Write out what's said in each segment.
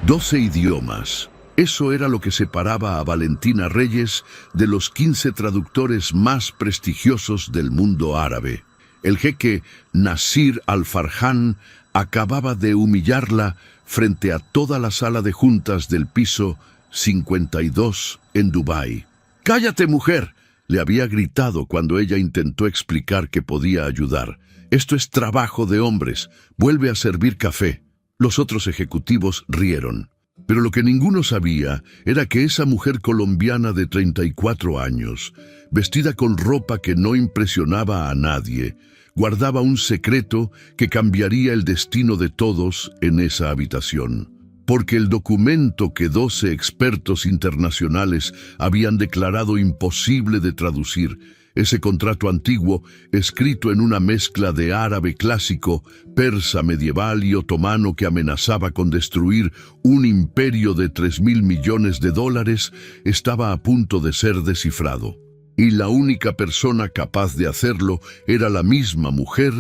12 idiomas. Eso era lo que separaba a Valentina Reyes de los 15 traductores más prestigiosos del mundo árabe. El jeque Nasir Al-Farhan acababa de humillarla frente a toda la sala de juntas del piso 52 en Dubái. «¡Cállate, mujer!», le había gritado cuando ella intentó explicar que podía ayudar. «Esto es trabajo de hombres. Vuelve a servir café». Los otros ejecutivos rieron. Pero lo que ninguno sabía era que esa mujer colombiana de 34 años, vestida con ropa que no impresionaba a nadie, guardaba un secreto que cambiaría el destino de todos en esa habitación. Porque el documento que 12 expertos internacionales habían declarado imposible de traducir, ese contrato antiguo, escrito en una mezcla de árabe clásico, persa medieval y otomano que amenazaba con destruir un imperio de 3.000 millones de dólares, estaba a punto de ser descifrado. Y la única persona capaz de hacerlo era la misma mujer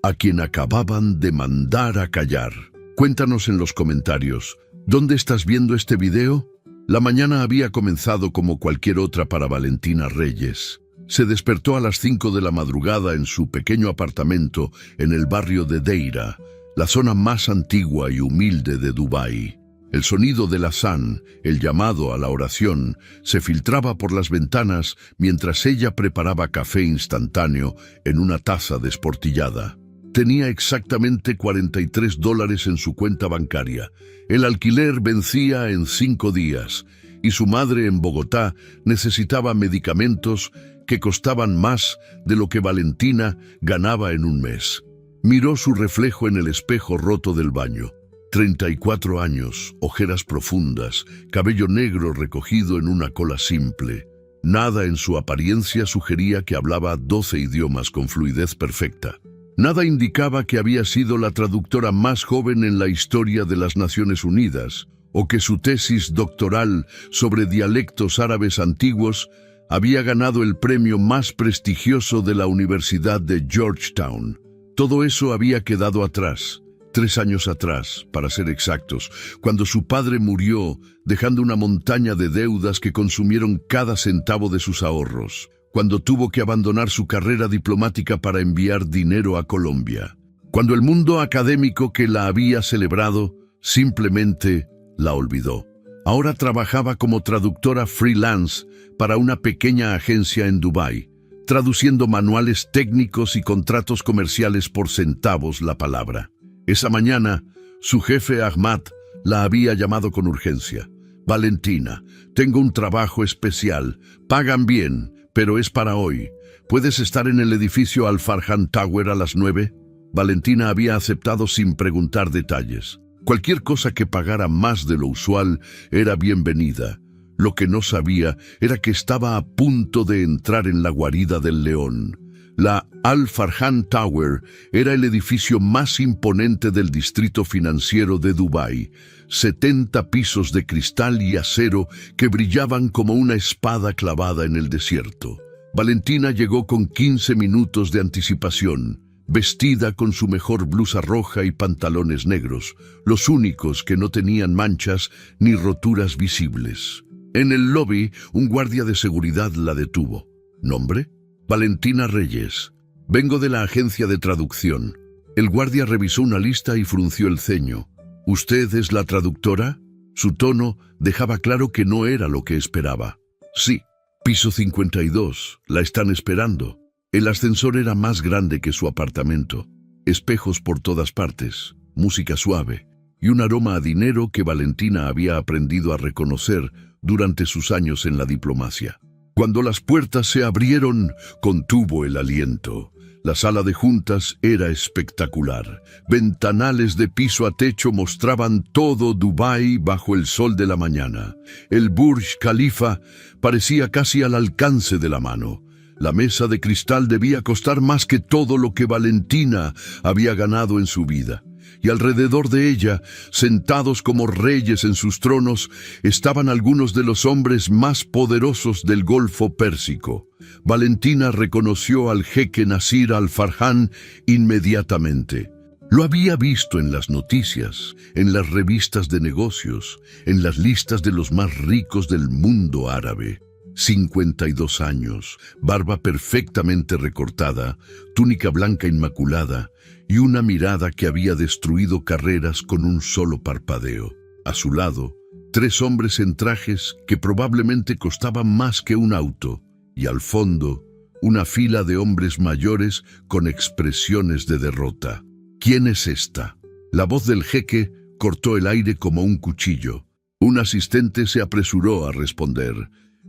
a quien acababan de mandar a callar. Cuéntanos en los comentarios, ¿dónde estás viendo este video? La mañana había comenzado como cualquier otra para Valentina Reyes. Se despertó a las 5 de la madrugada en su pequeño apartamento en el barrio de Deira, la zona más antigua y humilde de Dubái. El sonido del azán, el llamado a la oración, se filtraba por las ventanas mientras ella preparaba café instantáneo en una taza desportillada. Tenía exactamente $43 en su cuenta bancaria. El alquiler vencía en 5 días y su madre en Bogotá necesitaba medicamentos que costaban más de lo que Valentina ganaba en un mes. Miró su reflejo en el espejo roto del baño. 34 años, ojeras profundas, cabello negro recogido en una cola simple. Nada en su apariencia sugería que hablaba 12 idiomas con fluidez perfecta. Nada indicaba que había sido la traductora más joven en la historia de las Naciones Unidas, o que su tesis doctoral sobre dialectos árabes antiguos había ganado el premio más prestigioso de la Universidad de Georgetown. Todo eso había quedado atrás, 3 años atrás, para ser exactos, cuando su padre murió, dejando una montaña de deudas que consumieron cada centavo de sus ahorros, cuando tuvo que abandonar su carrera diplomática para enviar dinero a Colombia, cuando el mundo académico que la había celebrado simplemente la olvidó. Ahora trabajaba como traductora freelance para una pequeña agencia en Dubái, traduciendo manuales técnicos y contratos comerciales por centavos la palabra. Esa mañana, su jefe Ahmad la había llamado con urgencia. «Valentina, tengo un trabajo especial. Pagan bien, pero es para hoy. ¿Puedes estar en el edificio Al-Farhan Tower a las 9? Valentina había aceptado sin preguntar detalles. Cualquier cosa que pagara más de lo usual era bienvenida. Lo que no sabía era que estaba a punto de entrar en la guarida del león. La Al-Farhan Tower era el edificio más imponente del distrito financiero de Dubái. 70 pisos de cristal y acero que brillaban como una espada clavada en el desierto. Valentina llegó con 15 minutos de anticipación, vestida con su mejor blusa roja y pantalones negros, los únicos que no tenían manchas ni roturas visibles. En el lobby, un guardia de seguridad la detuvo. ¿Nombre? Valentina Reyes. Vengo de la agencia de traducción. El guardia revisó una lista y frunció el ceño. ¿Usted es la traductora? Su tono dejaba claro que no era lo que esperaba. Sí, piso 52. La están esperando. El ascensor era más grande que su apartamento. Espejos por todas partes, música suave y un aroma a dinero que Valentina había aprendido a reconocer durante sus años en la diplomacia. Cuando las puertas se abrieron, contuvo el aliento. La sala de juntas era espectacular. Ventanales de piso a techo mostraban todo Dubái bajo el sol de la mañana. El Burj Khalifa parecía casi al alcance de la mano. La mesa de cristal debía costar más que todo lo que Valentina había ganado en su vida. Y alrededor de ella, sentados como reyes en sus tronos, estaban algunos de los hombres más poderosos del Golfo Pérsico. Valentina reconoció al jeque Nasir Al-Farhan inmediatamente. Lo había visto en las noticias, en las revistas de negocios, en las listas de los más ricos del mundo árabe. 52 años, barba perfectamente recortada, túnica blanca inmaculada y una mirada que había destruido carreras con un solo parpadeo. A su lado, 3 hombres en trajes que probablemente costaban más que un auto, y al fondo, una fila de hombres mayores con expresiones de derrota. ¿Quién es esta? La voz del jeque cortó el aire como un cuchillo. Un asistente se apresuró a responder.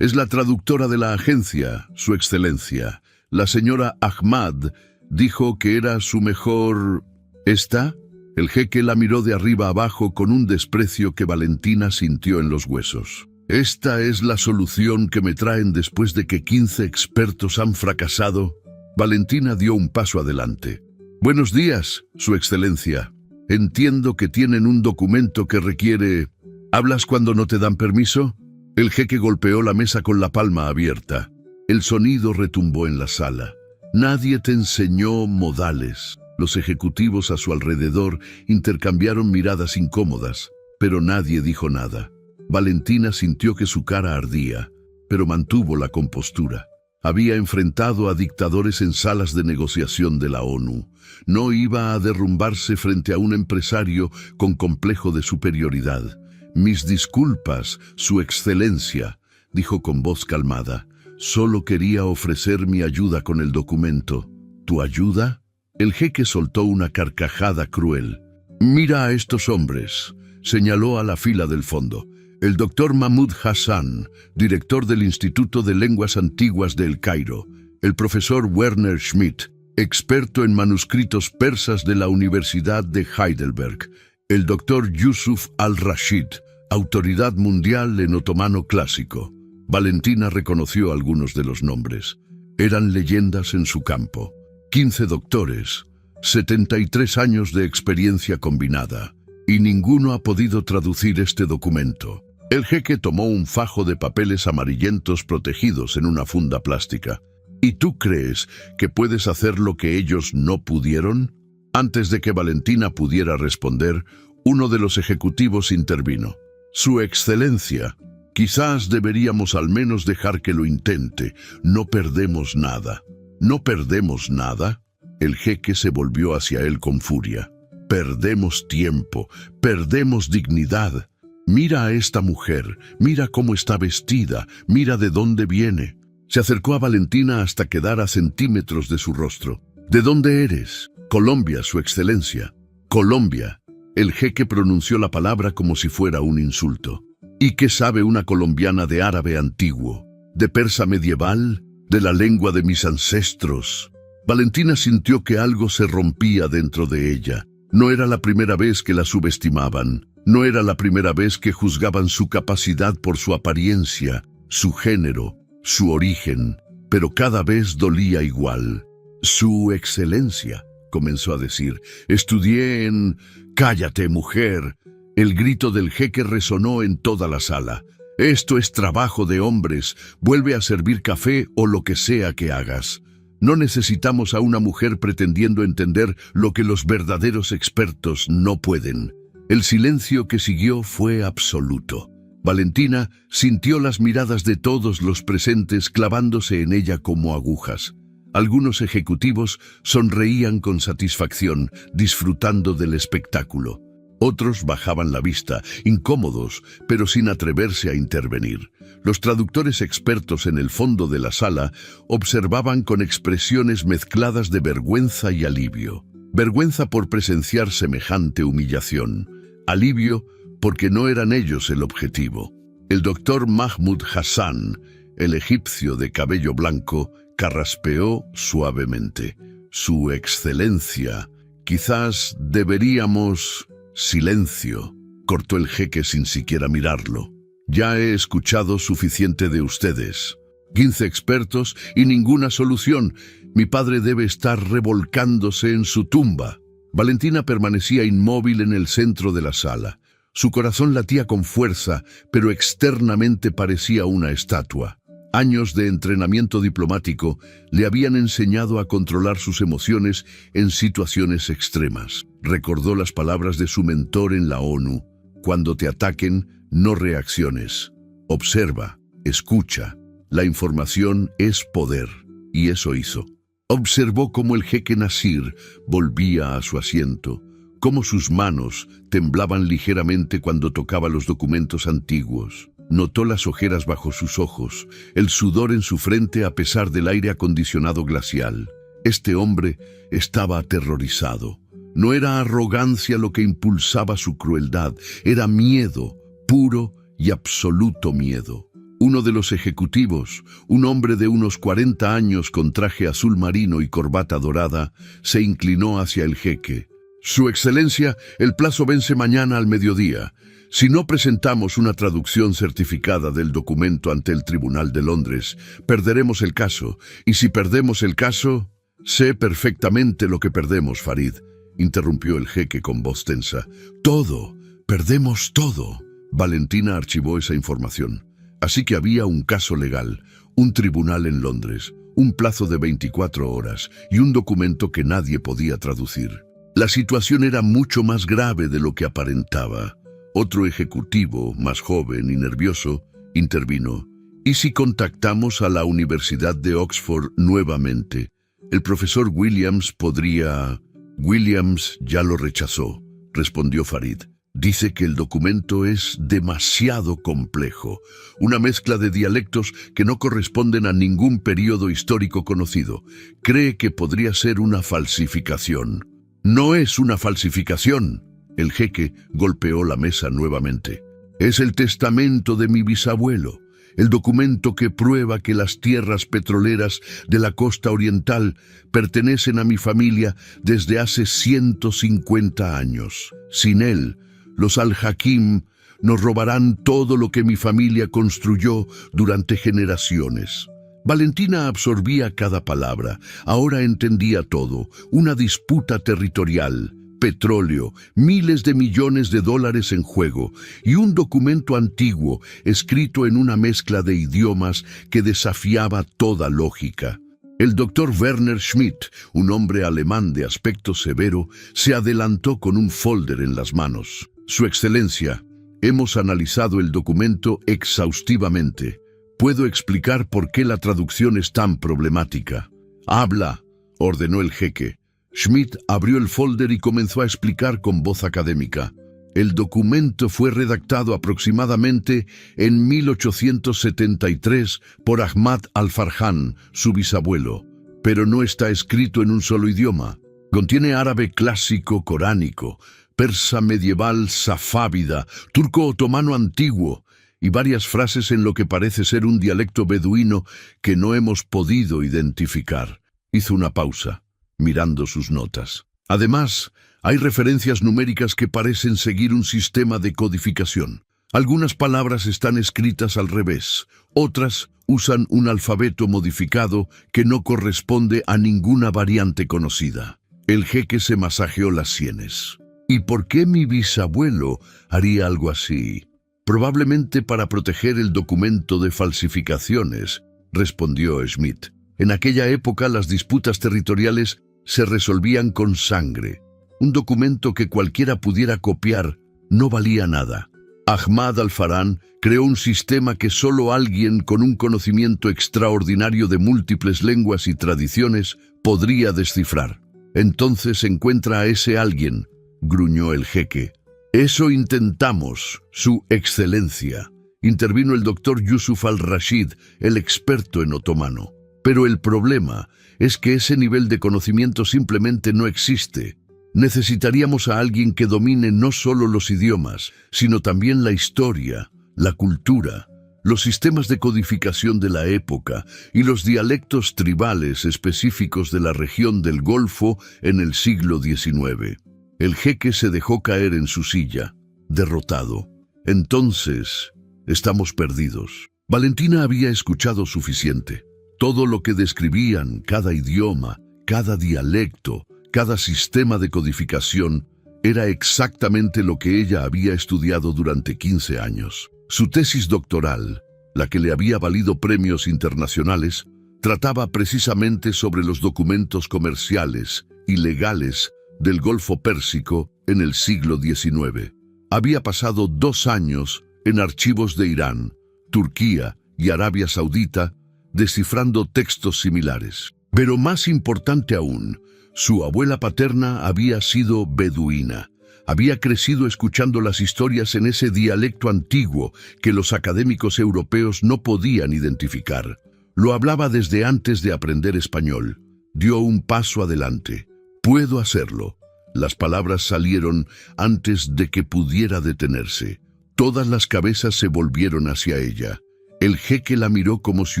Es la traductora de la agencia, Su Excelencia. La señora Ahmad dijo que era su mejor... ¿Esta? El jeque la miró de arriba abajo con un desprecio que Valentina sintió en los huesos. Esta es la solución que me traen después de que 15 expertos han fracasado. Valentina dio un paso adelante. Buenos días, Su Excelencia. Entiendo que tienen un documento que requiere... ¿Hablas cuando no te dan permiso? El jeque golpeó la mesa con la palma abierta. El sonido retumbó en la sala. Nadie te enseñó modales. Los ejecutivos a su alrededor intercambiaron miradas incómodas, pero nadie dijo nada. Valentina sintió que su cara ardía, pero mantuvo la compostura. Había enfrentado a dictadores en salas de negociación de la ONU. No iba a derrumbarse frente a un empresario con complejo de superioridad. Mis disculpas, Su Excelencia, dijo con voz calmada. Solo quería ofrecer mi ayuda con el documento. ¿Tu ayuda? El jeque soltó una carcajada cruel. Mira a estos hombres, señaló a la fila del fondo. El doctor Mahmoud Hassan, director del Instituto de Lenguas Antiguas de El Cairo. El profesor Werner Schmidt, experto en manuscritos persas de la Universidad de Heidelberg. El doctor Yusuf al-Rashid, autoridad mundial en otomano clásico. Valentina reconoció algunos de los nombres. Eran leyendas en su campo. 15 doctores, 73 años de experiencia combinada, y ninguno ha podido traducir este documento. El jeque tomó un fajo de papeles amarillentos protegidos en una funda plástica. ¿Y tú crees que puedes hacer lo que ellos no pudieron? Antes de que Valentina pudiera responder, uno de los ejecutivos intervino. Su Excelencia, quizás deberíamos al menos dejar que lo intente. No perdemos nada. ¿No perdemos nada? El jeque se volvió hacia él con furia. Perdemos tiempo, perdemos dignidad. Mira a esta mujer, mira cómo está vestida, mira de dónde viene. Se acercó a Valentina hasta quedar a centímetros de su rostro. ¿De dónde eres? Colombia, Su Excelencia. Colombia. El jeque pronunció la palabra como si fuera un insulto. ¿Y qué sabe una colombiana de árabe antiguo? ¿De persa medieval? ¿De la lengua de mis ancestros? Valentina sintió que algo se rompía dentro de ella. No era la primera vez que la subestimaban. No era la primera vez que juzgaban su capacidad por su apariencia, su género, su origen. Pero cada vez dolía igual. Su Excelencia, comenzó a decir. Estudié en... ¡Cállate, mujer! El grito del jeque resonó en toda la sala. Esto es trabajo de hombres. Vuelve a servir café o lo que sea que hagas. No necesitamos a una mujer pretendiendo entender lo que los verdaderos expertos no pueden. El silencio que siguió fue absoluto. Valentina sintió las miradas de todos los presentes clavándose en ella como agujas. Algunos ejecutivos sonreían con satisfacción, disfrutando del espectáculo. Otros bajaban la vista, incómodos, pero sin atreverse a intervenir. Los traductores expertos en el fondo de la sala observaban con expresiones mezcladas de vergüenza y alivio. Vergüenza por presenciar semejante humillación. Alivio porque no eran ellos el objetivo. El doctor Mahmoud Hassan, el egipcio de cabello blanco, carraspeó suavemente. Su Excelencia, quizás deberíamos... Silencio, cortó el jeque sin siquiera mirarlo. Ya he escuchado suficiente de ustedes. 15 expertos y ninguna solución. Mi padre debe estar revolcándose en su tumba. Valentina permanecía inmóvil en el centro de la sala. Su corazón latía con fuerza, pero externamente parecía una estatua. Años de entrenamiento diplomático le habían enseñado a controlar sus emociones en situaciones extremas. Recordó las palabras de su mentor en la ONU: cuando te ataquen, no reacciones. Observa, escucha. La información es poder. Y eso hizo. Observó cómo el jeque Nasir volvía a su asiento, cómo sus manos temblaban ligeramente cuando tocaba los documentos antiguos. Notó las ojeras bajo sus ojos, el sudor en su frente a pesar del aire acondicionado glacial. Este hombre estaba aterrorizado. No era arrogancia lo que impulsaba su crueldad, era miedo, puro y absoluto miedo. Uno de los ejecutivos, un hombre de unos 40 años con traje azul marino y corbata dorada, se inclinó hacia el jeque. Su excelencia, el plazo vence mañana al mediodía. Si no presentamos una traducción certificada del documento ante el Tribunal de Londres, perderemos el caso. Y si perdemos el caso, sé perfectamente lo que perdemos, Farid, interrumpió el jeque con voz tensa. Todo, perdemos todo. Valentina archivó esa información. Así que había un caso legal, un tribunal en Londres, un plazo de 24 horas y un documento que nadie podía traducir. La situación era mucho más grave de lo que aparentaba. Otro ejecutivo, más joven y nervioso, intervino. ¿Y si contactamos a la Universidad de Oxford nuevamente? El profesor Williams podría... Williams ya lo rechazó, respondió Farid. Dice que el documento es demasiado complejo, una mezcla de dialectos que no corresponden a ningún período histórico conocido. Cree que podría ser una falsificación. No es una falsificación. El jeque golpeó la mesa nuevamente. Es el testamento de mi bisabuelo, el documento que prueba que las tierras petroleras de la costa oriental pertenecen a mi familia desde hace 150 años. Sin él, los Al-Hakim nos robarán todo lo que mi familia construyó durante generaciones. Valentina absorbía cada palabra. Ahora entendía todo. Una disputa territorial, petróleo, miles de millones de dólares en juego y un documento antiguo escrito en una mezcla de idiomas que desafiaba toda lógica. El doctor Werner Schmidt, un hombre alemán de aspecto severo, se adelantó con un folder en las manos. Su excelencia, hemos analizado el documento exhaustivamente. Puedo explicar por qué la traducción es tan problemática. Habla, ordenó el jeque. Schmidt abrió el folder y comenzó a explicar con voz académica. El documento fue redactado aproximadamente en 1873 por Ahmad al-Farhan, su bisabuelo, pero no está escrito en un solo idioma. Contiene árabe clásico coránico, persa medieval safávida, turco otomano antiguo y varias frases en lo que parece ser un dialecto beduino que no hemos podido identificar. Hizo una pausa, mirando sus notas. Además, hay referencias numéricas que parecen seguir un sistema de codificación. Algunas palabras están escritas al revés, otras usan un alfabeto modificado que no corresponde a ninguna variante conocida. El jeque se masajeó las sienes. ¿Y por qué mi bisabuelo haría algo así? Probablemente para proteger el documento de falsificaciones, respondió Schmidt. En aquella época las disputas territoriales se resolvían con sangre. Un documento que cualquiera pudiera copiar no valía nada. Ahmad al-Farhan creó un sistema que solo alguien con un conocimiento extraordinario de múltiples lenguas y tradiciones podría descifrar. Entonces encuentra a ese alguien, gruñó el jeque. Eso intentamos, su excelencia. Intervino el doctor Yusuf al-Rashid, el experto en otomano. Pero el problema es que ese nivel de conocimiento simplemente no existe. Necesitaríamos a alguien que domine no solo los idiomas, sino también la historia, la cultura, los sistemas de codificación de la época y los dialectos tribales específicos de la región del Golfo en el siglo XIX. El jeque se dejó caer en su silla, derrotado. Entonces, estamos perdidos. Valentina había escuchado suficiente. Todo lo que describían, cada idioma, cada dialecto, cada sistema de codificación, era exactamente lo que ella había estudiado durante 15 años. Su tesis doctoral, la que le había valido premios internacionales, trataba precisamente sobre los documentos comerciales y legales del Golfo Pérsico en el siglo XIX. Había pasado 2 años en archivos de Irán, Turquía y Arabia Saudita, descifrando textos similares. Pero más importante aún, su abuela paterna había sido beduina. Había crecido escuchando las historias en ese dialecto antiguo que los académicos europeos no podían identificar. Lo hablaba desde antes de aprender español. Dio un paso adelante. «Puedo hacerlo». Las palabras salieron antes de que pudiera detenerse. Todas las cabezas se volvieron hacia ella. El jeque la miró como si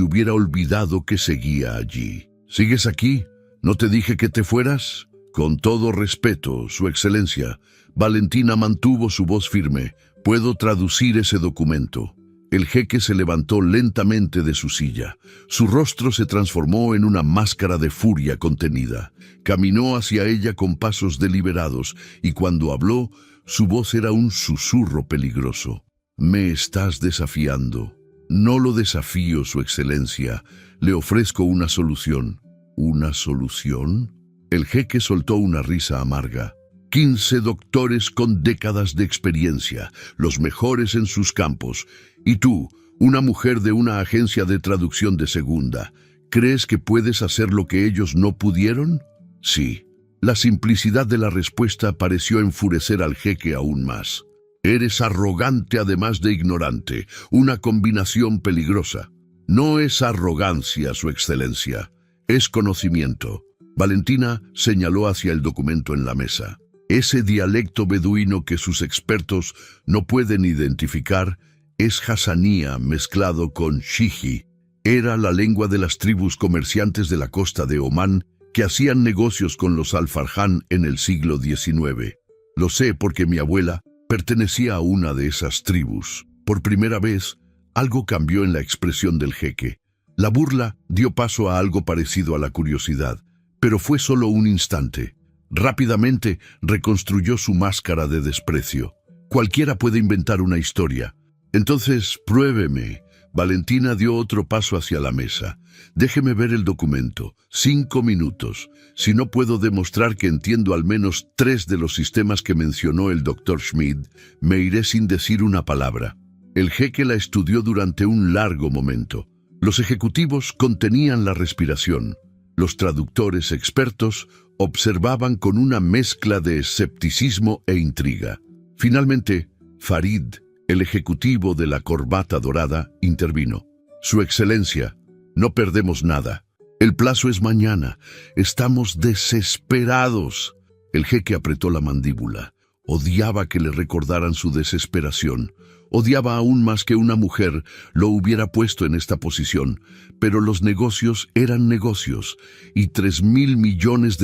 hubiera olvidado que seguía allí. «¿Sigues aquí? ¿No te dije que te fueras?» «Con todo respeto, Su Excelencia». Valentina mantuvo su voz firme. «Puedo traducir ese documento». El jeque se levantó lentamente de su silla. Su rostro se transformó en una máscara de furia contenida. Caminó hacia ella con pasos deliberados y cuando habló, su voz era un susurro peligroso. «Me estás desafiando». «No lo desafío, Su Excelencia. Le ofrezco una solución». «¿Una solución?» El jeque soltó una risa amarga. 15 doctores con décadas de experiencia, los mejores en sus campos. Y tú, una mujer de una agencia de traducción de segunda, ¿crees que puedes hacer lo que ellos no pudieron? Sí. La simplicidad de la respuesta pareció enfurecer al jeque aún más. Eres arrogante además de ignorante, una combinación peligrosa. No es arrogancia, Su Excelencia, es conocimiento. Valentina señaló hacia el documento en la mesa. Ese dialecto beduino que sus expertos no pueden identificar es Hassanía mezclado con Shiji. Era la lengua de las tribus comerciantes de la costa de Omán que hacían negocios con los Al-Farjan en el siglo XIX. Lo sé porque mi abuela pertenecía a una de esas tribus. Por primera vez, algo cambió en la expresión del jeque. La burla dio paso a algo parecido a la curiosidad, pero fue solo un instante. Rápidamente reconstruyó su máscara de desprecio. Cualquiera puede inventar una historia. Entonces, pruébeme. Valentina dio otro paso hacia la mesa. Déjeme ver el documento. 5 minutos. Si no puedo demostrar que entiendo al menos 3 de los sistemas que mencionó el Dr. Schmid, me iré sin decir una palabra. El jeque la estudió durante un largo momento. Los ejecutivos contenían la respiración. Los traductores expertos observaban con una mezcla de escepticismo e intriga. Finalmente, Farid, el ejecutivo de la corbata dorada, intervino. «Su Excelencia, no perdemos nada. El plazo es mañana. Estamos desesperados». El jeque apretó la mandíbula. Odiaba que le recordaran su desesperación. Odiaba aún más que una mujer lo hubiera puesto en esta posición, pero los negocios eran negocios, y $3.000 millones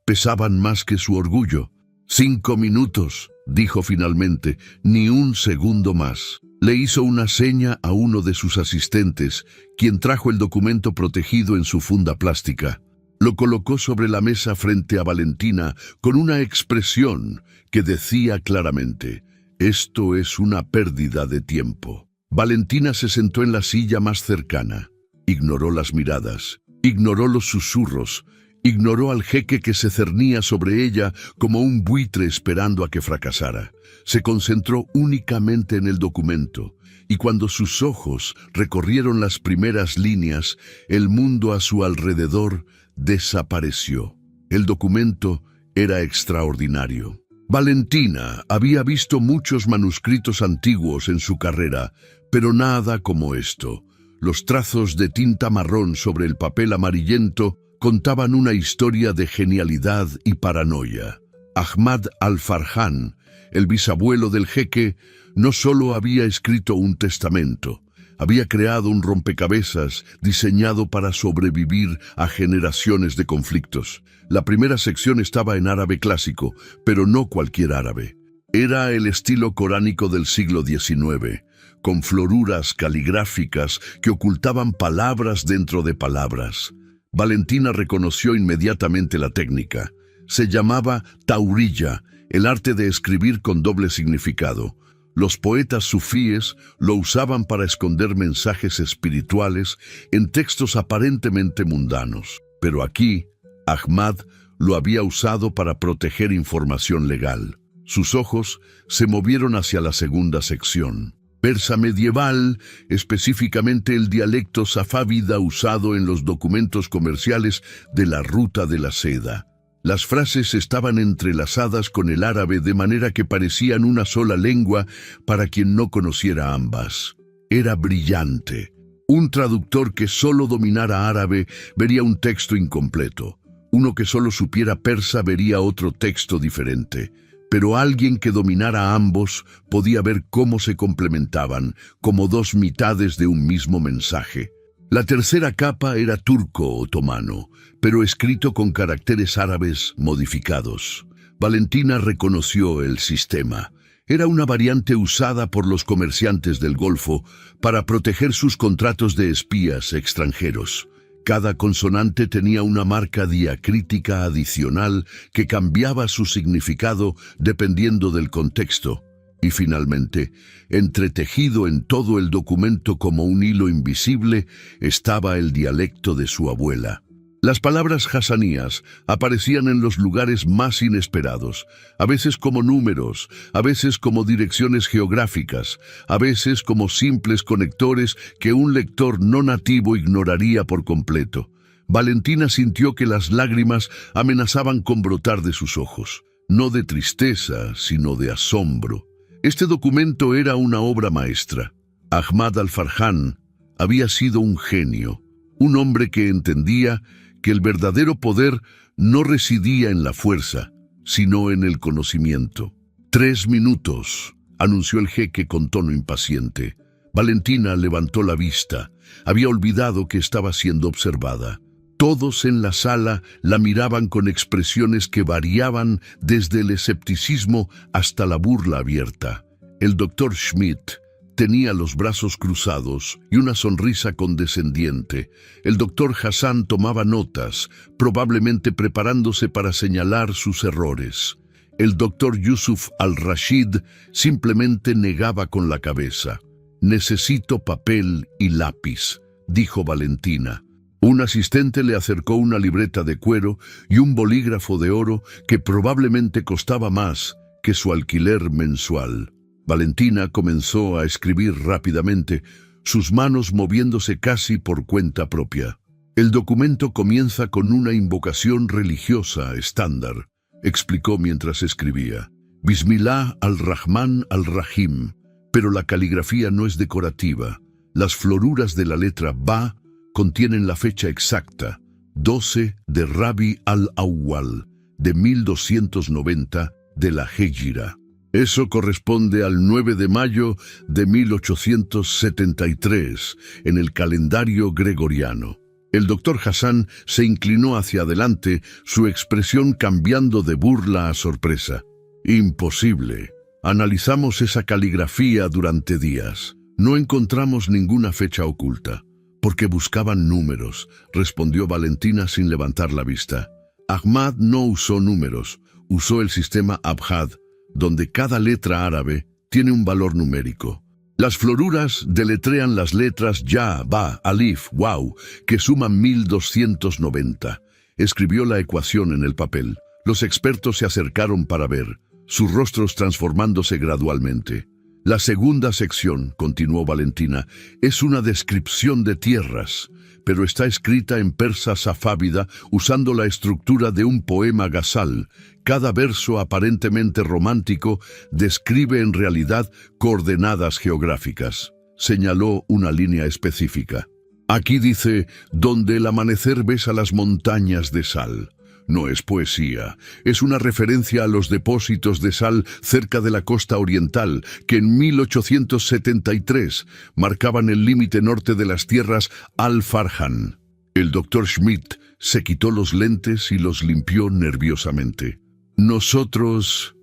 pesaban más que su orgullo. 5 minutos, dijo finalmente, ni un segundo más. Le hizo una seña a uno de sus asistentes, quien trajo el documento protegido en su funda plástica. Lo colocó sobre la mesa frente a Valentina con una expresión que decía claramente: «Esto es una pérdida de tiempo». Valentina se sentó en la silla más cercana. Ignoró las miradas, ignoró los susurros, ignoró al jeque que se cernía sobre ella como un buitre esperando a que fracasara. Se concentró únicamente en el documento, y cuando sus ojos recorrieron las primeras líneas, el mundo a su alrededor desapareció. El documento era extraordinario. Valentina había visto muchos manuscritos antiguos en su carrera, pero nada como esto. Los trazos de tinta marrón sobre el papel amarillento contaban una historia de genialidad y paranoia. Ahmad Al-Farjan, el bisabuelo del jeque, no solo había escrito un testamento, había creado un rompecabezas diseñado para sobrevivir a generaciones de conflictos. La primera sección estaba en árabe clásico, pero no cualquier árabe. Era el estilo coránico del siglo XIX, con floruras caligráficas que ocultaban palabras dentro de palabras. Valentina reconoció inmediatamente la técnica. Se llamaba taurilla, el arte de escribir con doble significado. Los poetas sufíes lo usaban para esconder mensajes espirituales en textos aparentemente mundanos. Pero aquí, Ahmad lo había usado para proteger información legal. Sus ojos se movieron hacia la segunda sección. Persa medieval, específicamente el dialecto safávida usado en los documentos comerciales de la Ruta de la Seda. Las frases estaban entrelazadas con el árabe de manera que parecían una sola lengua para quien no conociera ambas. Era brillante. Un traductor que solo dominara árabe vería un texto incompleto. Uno que solo supiera persa vería otro texto diferente. Pero alguien que dominara ambos podía ver cómo se complementaban, como dos mitades de un mismo mensaje. La tercera capa era turco-otomano, pero escrito con caracteres árabes modificados. Valentina reconoció el sistema. Era una variante usada por los comerciantes del Golfo para proteger sus contratos de espías extranjeros. Cada consonante tenía una marca diacrítica adicional que cambiaba su significado dependiendo del contexto. Y finalmente, entretejido en todo el documento como un hilo invisible, estaba el dialecto de su abuela. Las palabras hasanías aparecían en los lugares más inesperados, a veces como números, a veces como direcciones geográficas, a veces como simples conectores que un lector no nativo ignoraría por completo. Valentina sintió que las lágrimas amenazaban con brotar de sus ojos, no de tristeza, sino de asombro. Este documento era una obra maestra. Ahmad al-Farhan había sido un genio, un hombre que entendía que el verdadero poder no residía en la fuerza, sino en el conocimiento. 3 minutos, anunció el jeque con tono impaciente. Valentina levantó la vista. Había olvidado que estaba siendo observada. Todos en la sala la miraban con expresiones que variaban desde el escepticismo hasta la burla abierta. El doctor Schmidt tenía los brazos cruzados y una sonrisa condescendiente. El doctor Hassan tomaba notas, probablemente preparándose para señalar sus errores. El doctor Yusuf al-Rashid simplemente negaba con la cabeza. «Necesito papel y lápiz», dijo Valentina. Un asistente le acercó una libreta de cuero y un bolígrafo de oro que probablemente costaba más que su alquiler mensual. Valentina comenzó a escribir rápidamente, sus manos moviéndose casi por cuenta propia. El documento comienza con una invocación religiosa estándar, explicó mientras escribía. Bismillah al-Rahman al-Rahim. Pero la caligrafía no es decorativa. Las floruras de la letra Ba contienen la fecha exacta, 12 de Rabi al-Awwal, de 1290 de la Hégira. Eso corresponde al 9 de mayo de 1873 en el calendario gregoriano. El doctor Hassan se inclinó hacia adelante, su expresión cambiando de burla a sorpresa. Imposible. Analizamos esa caligrafía durante días. No encontramos ninguna fecha oculta. Porque buscaban números, respondió Valentina sin levantar la vista. Ahmad no usó números, usó el sistema Abjad, donde cada letra árabe tiene un valor numérico. Las floruras deletrean las letras Ya, Ba, Alif, Waw, que suman 1290. Escribió la ecuación en el papel. Los expertos se acercaron para ver, sus rostros transformándose gradualmente. La segunda sección, continuó Valentina, es una descripción de tierras, pero está escrita en persa safávida usando la estructura de un poema ghazal. Cada verso aparentemente romántico describe en realidad coordenadas geográficas. Señaló una línea específica. Aquí dice, donde el amanecer besa las montañas de sal. No es poesía, es una referencia a los depósitos de sal cerca de la costa oriental, que en 1873 marcaban el límite norte de las tierras al-Farhan. El doctor Schmidt se quitó los lentes y los limpió nerviosamente. Nosotros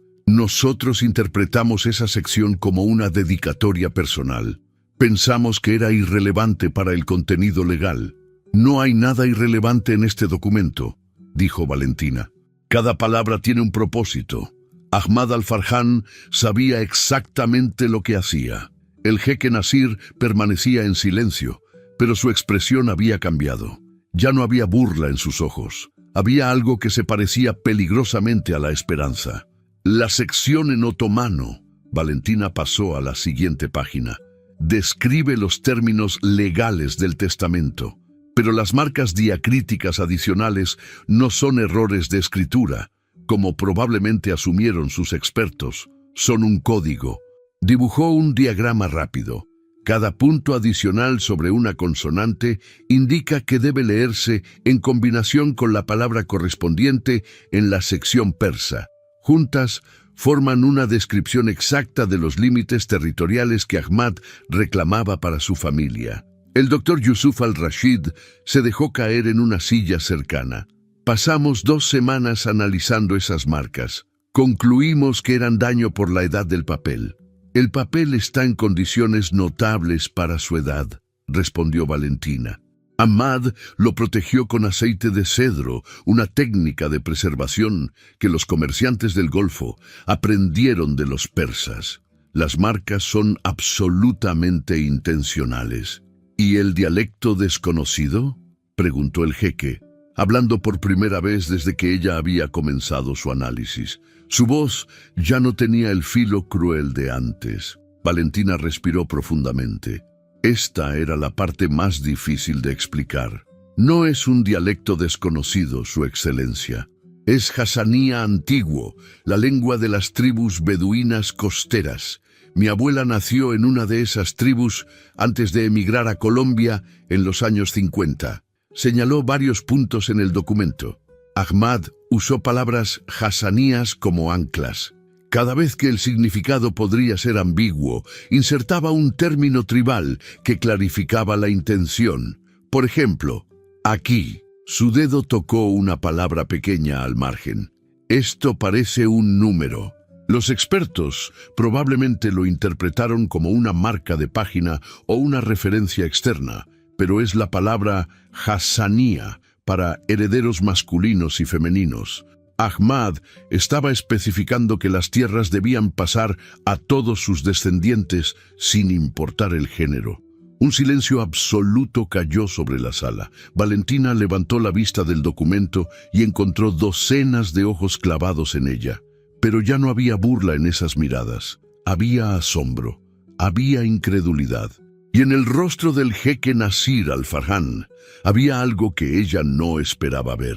interpretamos esa sección como una dedicatoria personal. Pensamos que era irrelevante para el contenido legal. No hay nada irrelevante en este documento, dijo Valentina. Cada palabra tiene un propósito. Ahmad al-Farhan sabía exactamente lo que hacía. El jeque Nasir permanecía en silencio, pero su expresión había cambiado. Ya no había burla en sus ojos. Había algo que se parecía peligrosamente a la esperanza. La sección en otomano. Valentina pasó a la siguiente página. Describe los términos legales del testamento, pero las marcas diacríticas adicionales no son errores de escritura, como probablemente asumieron sus expertos. Son un código. Dibujó un diagrama rápido. Cada punto adicional sobre una consonante indica que debe leerse en combinación con la palabra correspondiente en la sección persa. Juntas, forman una descripción exacta de los límites territoriales que Ahmad reclamaba para su familia. El doctor Yusuf al-Rashid se dejó caer en una silla cercana. Pasamos 2 semanas analizando esas marcas. Concluimos que eran daño por la edad del papel. El papel está en condiciones notables para su edad, respondió Valentina. Ahmad lo protegió con aceite de cedro, una técnica de preservación que los comerciantes del Golfo aprendieron de los persas. Las marcas son absolutamente intencionales. ¿Y el dialecto desconocido?, preguntó el jeque, hablando por primera vez desde que ella había comenzado su análisis. Su voz ya no tenía el filo cruel de antes. Valentina respiró profundamente. Esta era la parte más difícil de explicar. No es un dialecto desconocido, Su Excelencia. Es hasanía antiguo, la lengua de las tribus beduinas costeras. Mi abuela nació en una de esas tribus antes de emigrar a Colombia en los años 50. Señaló varios puntos en el documento. Ahmad usó palabras hasanías como anclas. Cada vez que el significado podría ser ambiguo, insertaba un término tribal que clarificaba la intención. Por ejemplo, aquí, su dedo tocó una palabra pequeña al margen. Esto parece un número. Los expertos probablemente lo interpretaron como una marca de página o una referencia externa, pero es la palabra hasanía para herederos masculinos y femeninos. Ahmad estaba especificando que las tierras debían pasar a todos sus descendientes sin importar el género. Un silencio absoluto cayó sobre la sala. Valentina levantó la vista del documento y encontró docenas de ojos clavados en ella. Pero ya no había burla en esas miradas. Había asombro, había incredulidad. Y en el rostro del jeque Nasir al-Farhan había algo que ella no esperaba ver.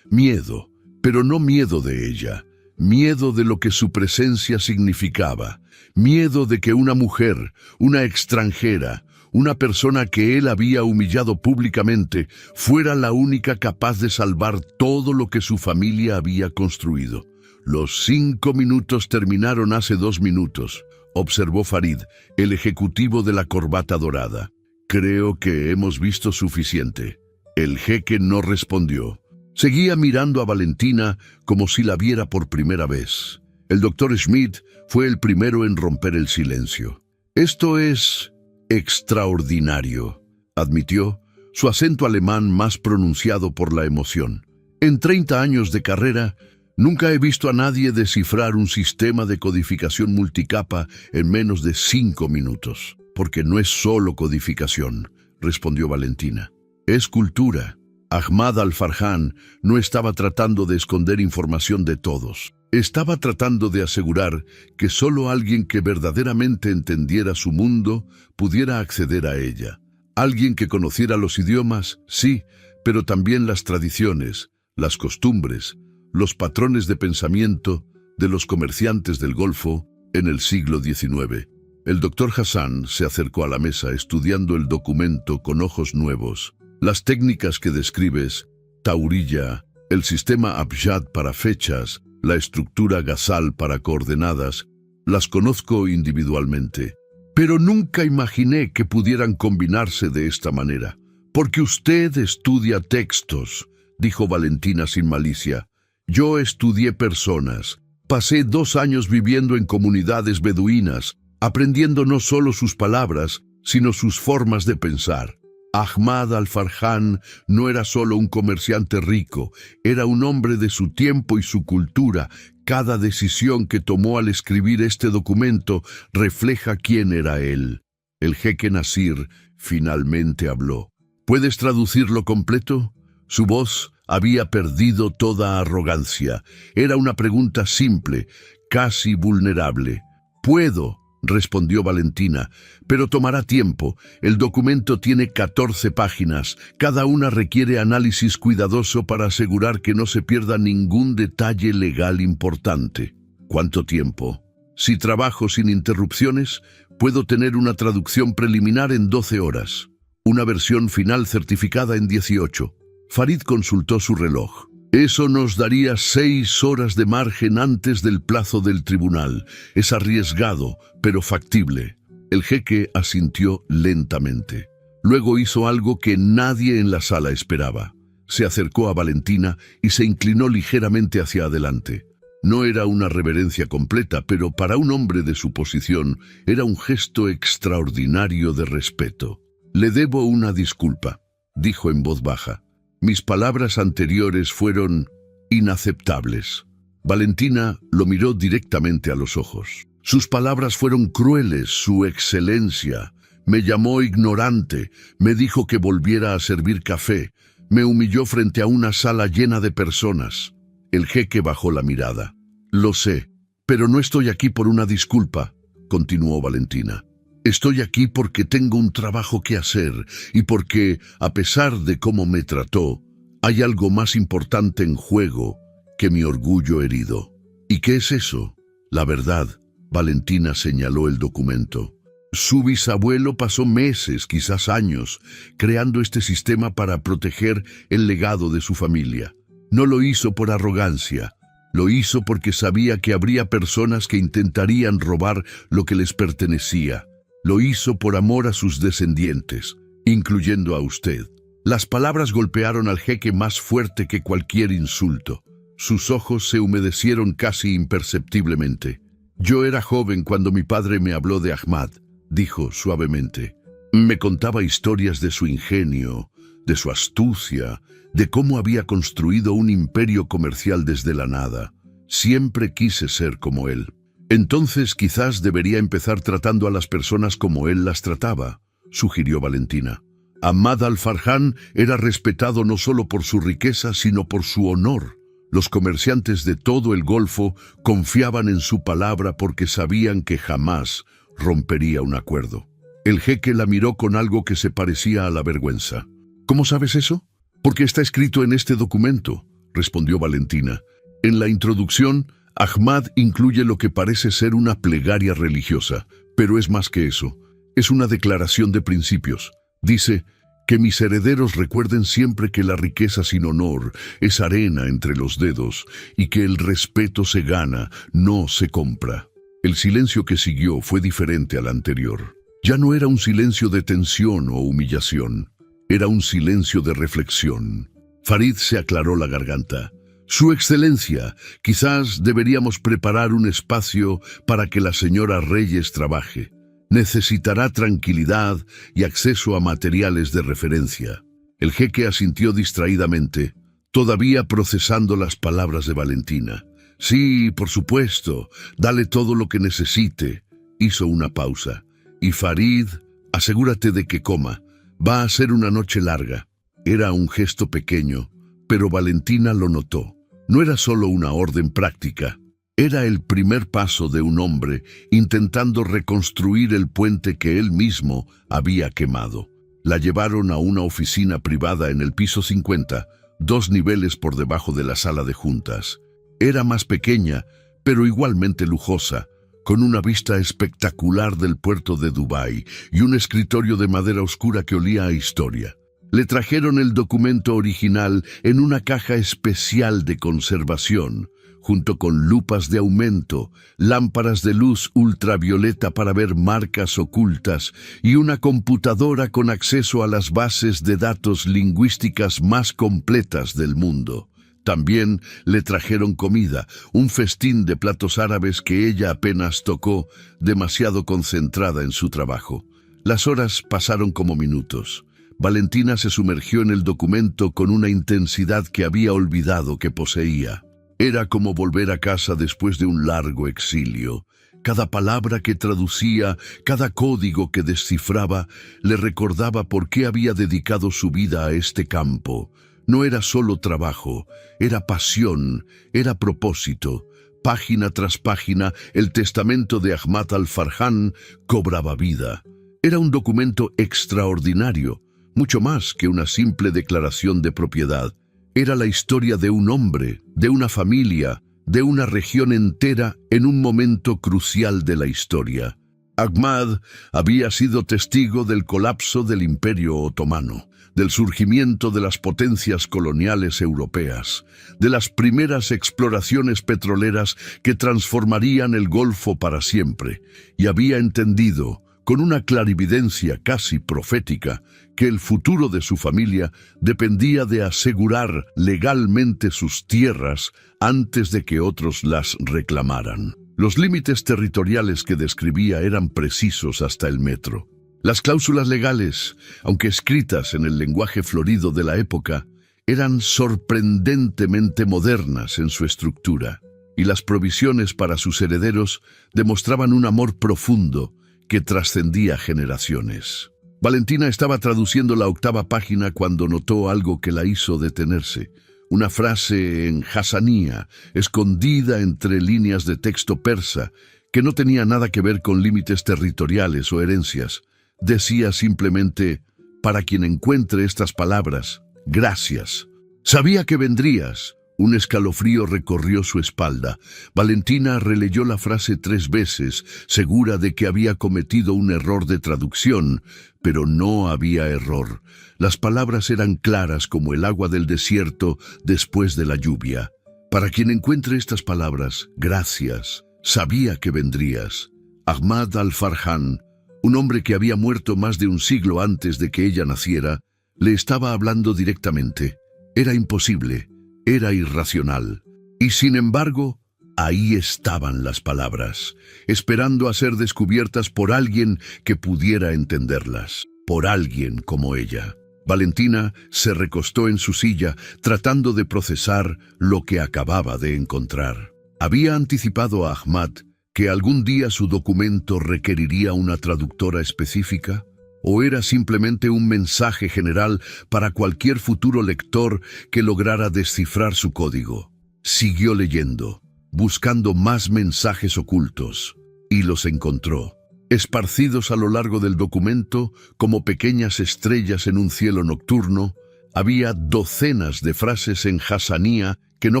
Miedo, pero no miedo de ella. Miedo de lo que su presencia significaba. Miedo de que una mujer, una extranjera, una persona que él había humillado públicamente, fuera la única capaz de salvar todo lo que su familia había construido. Los 5 minutos terminaron hace 2 minutos, observó Farid, el ejecutivo de la corbata dorada. Creo que hemos visto suficiente. El jeque no respondió. Seguía mirando a Valentina como si la viera por primera vez. El doctor Schmidt fue el primero en romper el silencio. Esto es extraordinario, admitió, su acento alemán más pronunciado por la emoción. En 30 años de carrera, nunca he visto a nadie descifrar un sistema de codificación multicapa en menos de 5 minutos. Porque no es solo codificación, respondió Valentina. Es cultura. Ahmad al-Farhan no estaba tratando de esconder información de todos. Estaba tratando de asegurar que solo alguien que verdaderamente entendiera su mundo pudiera acceder a ella. Alguien que conociera los idiomas, sí, pero también las tradiciones, las costumbres, los patrones de pensamiento de los comerciantes del Golfo en el siglo XIX. El doctor Hassan se acercó a la mesa estudiando el documento con ojos nuevos. Las técnicas que describes, taurilla, el sistema Abjad para fechas, la estructura Ghazal para coordenadas, las conozco individualmente. Pero nunca imaginé que pudieran combinarse de esta manera. Porque usted estudia textos, dijo Valentina sin malicia. Yo estudié personas. Pasé 2 años viviendo en comunidades beduinas, aprendiendo no solo sus palabras, sino sus formas de pensar. Ahmad al-Farhan no era solo un comerciante rico, era un hombre de su tiempo y su cultura. Cada decisión que tomó al escribir este documento refleja quién era él. El jeque Nasir finalmente habló. ¿Puedes traducirlo completo? Su voz había perdido toda arrogancia. Era una pregunta simple, casi vulnerable. «Puedo», respondió Valentina, «pero tomará tiempo. El documento tiene 14 páginas. Cada una requiere análisis cuidadoso para asegurar que no se pierda ningún detalle legal importante». «¿Cuánto tiempo?» «Si trabajo sin interrupciones, puedo tener una traducción preliminar en 12 horas. Una versión final certificada en 18». Farid consultó su reloj. «Eso nos daría 6 horas de margen antes del plazo del tribunal. Es arriesgado, pero factible». El jeque asintió lentamente. Luego hizo algo que nadie en la sala esperaba. Se acercó a Valentina y se inclinó ligeramente hacia adelante. No era una reverencia completa, pero para un hombre de su posición era un gesto extraordinario de respeto. «Le debo una disculpa», dijo en voz baja. «Mis palabras anteriores fueron inaceptables». Valentina lo miró directamente a los ojos. «Sus palabras fueron crueles, Su Excelencia. Me llamó ignorante, me dijo que volviera a servir café, me humilló frente a una sala llena de personas». El jeque bajó la mirada. «Lo sé, pero no estoy aquí por una disculpa», continuó Valentina. «Estoy aquí porque tengo un trabajo que hacer y porque, a pesar de cómo me trató, hay algo más importante en juego que mi orgullo herido». «¿Y qué es eso?» «La verdad», Valentina señaló el documento. «Su bisabuelo pasó meses, quizás años, creando este sistema para proteger el legado de su familia. No lo hizo por arrogancia. Lo hizo porque sabía que habría personas que intentarían robar lo que les pertenecía. Lo hizo por amor a sus descendientes, incluyendo a usted». Las palabras golpearon al jeque más fuerte que cualquier insulto. Sus ojos se humedecieron casi imperceptiblemente. «Yo era joven cuando mi padre me habló de Ahmad», dijo suavemente. «Me contaba historias de su ingenio, de su astucia, de cómo había construido un imperio comercial desde la nada. Siempre quise ser como él. Entonces quizás debería empezar tratando a las personas como él las trataba», sugirió Valentina. Ahmad al-Farhan era respetado no solo por su riqueza, sino por su honor. Los comerciantes de todo el Golfo confiaban en su palabra porque sabían que jamás rompería un acuerdo. El jeque la miró con algo que se parecía a la vergüenza. «¿Cómo sabes eso?» «Porque está escrito en este documento», respondió Valentina. En la introducción, Ahmad incluye lo que parece ser una plegaria religiosa, pero es más que eso. Es una declaración de principios. Dice: «Que mis herederos recuerden siempre que la riqueza sin honor es arena entre los dedos y que el respeto se gana, no se compra». El silencio que siguió fue diferente al anterior. Ya no era un silencio de tensión o humillación. Era un silencio de reflexión. Farid se aclaró la garganta. «Su Excelencia, quizás deberíamos preparar un espacio para que la señora Reyes trabaje. Necesitará tranquilidad y acceso a materiales de referencia». El jeque asintió distraídamente, todavía procesando las palabras de Valentina. «Sí, por supuesto, dale todo lo que necesite». Hizo una pausa. «Y Farid, asegúrate de que coma. Va a ser una noche larga». Era un gesto pequeño, pero Valentina lo notó. No era solo una orden práctica. Era el primer paso de un hombre intentando reconstruir el puente que él mismo había quemado. La llevaron a una oficina privada en el piso 50, 2 niveles por debajo de la sala de juntas. Era más pequeña, pero igualmente lujosa, con una vista espectacular del puerto de Dubái y un escritorio de madera oscura que olía a historia. Le trajeron el documento original en una caja especial de conservación, junto con lupas de aumento, lámparas de luz ultravioleta para ver marcas ocultas y una computadora con acceso a las bases de datos lingüísticas más completas del mundo. También le trajeron comida, un festín de platos árabes que ella apenas tocó, demasiado concentrada en su trabajo. Las horas pasaron como minutos. Valentina se sumergió en el documento con una intensidad que había olvidado que poseía. Era como volver a casa después de un largo exilio. Cada palabra que traducía, cada código que descifraba, le recordaba por qué había dedicado su vida a este campo. No era solo trabajo, era pasión, era propósito. Página tras página, el testamento de Ahmad al-Farhan cobraba vida. Era un documento extraordinario, mucho más que una simple declaración de propiedad. Era la historia de un hombre, de una familia, de una región entera en un momento crucial de la historia. Ahmad había sido testigo del colapso del Imperio Otomano, del surgimiento de las potencias coloniales europeas, de las primeras exploraciones petroleras que transformarían el Golfo para siempre, y había entendido, con una clarividencia casi profética, que el futuro de su familia dependía de asegurar legalmente sus tierras antes de que otros las reclamaran. Los límites territoriales que describía eran precisos hasta el metro. Las cláusulas legales, aunque escritas en el lenguaje florido de la época, eran sorprendentemente modernas en su estructura, y las provisiones para sus herederos demostraban un amor profundo que trascendía generaciones. Valentina estaba traduciendo la 8ª página cuando notó algo que la hizo detenerse. Una frase en hasanía, escondida entre líneas de texto persa, que no tenía nada que ver con límites territoriales o herencias. Decía simplemente, para quien encuentre estas palabras, gracias. Sabía que vendrías. Un escalofrío recorrió su espalda. Valentina releyó la frase 3 veces, segura de que había cometido un error de traducción, pero no había error. Las palabras eran claras como el agua del desierto después de la lluvia. Para quien encuentre estas palabras, gracias. Sabía que vendrías. Ahmad al-Farhan, un hombre que había muerto más de un siglo antes de que ella naciera, le estaba hablando directamente. Era imposible. Era irracional. Y sin embargo, ahí estaban las palabras, esperando a ser descubiertas por alguien que pudiera entenderlas, por alguien como ella. Valentina se recostó en su silla, tratando de procesar lo que acababa de encontrar. Había anticipado a Ahmad que algún día su documento requeriría una traductora específica. ¿O era simplemente un mensaje general para cualquier futuro lector que lograra descifrar su código? Siguió leyendo, buscando más mensajes ocultos, y los encontró. Esparcidos a lo largo del documento, como pequeñas estrellas en un cielo nocturno, había docenas de frases en hasanía que no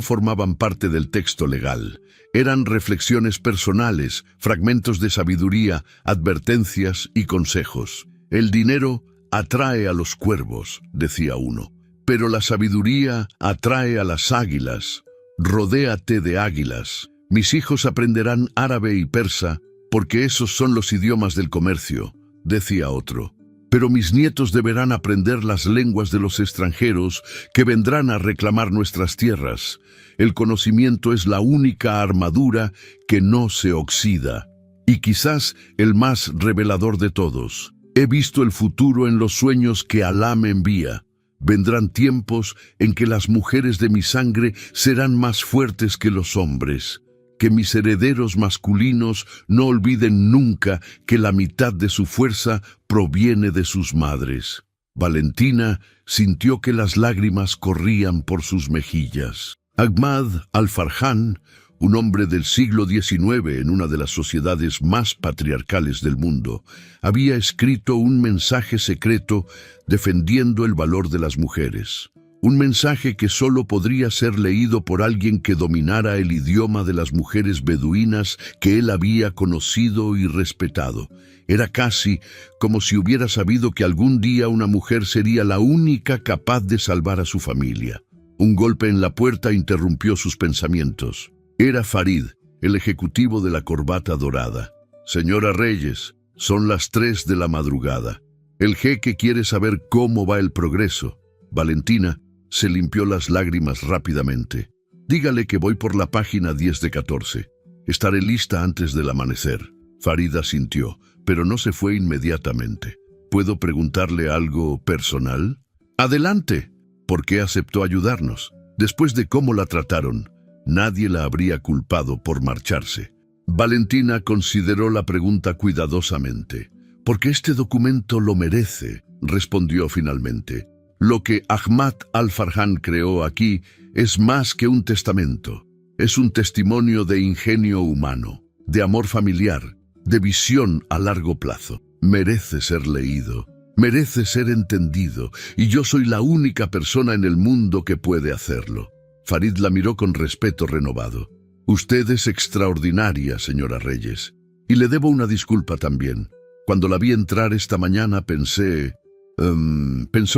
formaban parte del texto legal. Eran reflexiones personales, fragmentos de sabiduría, advertencias y consejos. El dinero atrae a los cuervos, decía uno, pero la sabiduría atrae a las águilas. Rodéate de águilas. Mis hijos aprenderán árabe y persa, porque esos son los idiomas del comercio, decía otro. Pero mis nietos deberán aprender las lenguas de los extranjeros que vendrán a reclamar nuestras tierras. El conocimiento es la única armadura que no se oxida, y quizás el más revelador de todos. He visto el futuro en los sueños que Alá me envía. Vendrán tiempos en que las mujeres de mi sangre serán más fuertes que los hombres. Que mis herederos masculinos no olviden nunca que la mitad de su fuerza proviene de sus madres. Valentina sintió que las lágrimas corrían por sus mejillas. Ahmad al-Farhan, un hombre del siglo XIX en una de las sociedades más patriarcales del mundo, había escrito un mensaje secreto defendiendo el valor de las mujeres. Un mensaje que solo podría ser leído por alguien que dominara el idioma de las mujeres beduinas que él había conocido y respetado. Era casi como si hubiera sabido que algún día una mujer sería la única capaz de salvar a su familia. Un golpe en la puerta interrumpió sus pensamientos. Era Farid, el ejecutivo de la corbata dorada. Señora Reyes, son las 3 de la madrugada. El jeque quiere saber cómo va el progreso. Valentina se limpió las lágrimas rápidamente. Dígale que voy por la página 10 de 14. Estaré lista antes del amanecer. Farid asintió, pero no se fue inmediatamente. ¿Puedo preguntarle algo personal? Adelante. ¿Por qué aceptó ayudarnos? Después de cómo la trataron, nadie la habría culpado por marcharse. Valentina consideró la pregunta cuidadosamente. «Porque este documento lo merece», respondió finalmente. «Lo que Ahmad al-Farhan creó aquí es más que un testamento. Es un testimonio de ingenio humano, de amor familiar, de visión a largo plazo. Merece ser leído, merece ser entendido, y yo soy la única persona en el mundo que puede hacerlo». Farid la miró con respeto renovado. «Usted es extraordinaria, señora Reyes, y le debo una disculpa también. Cuando la vi entrar esta mañana pensó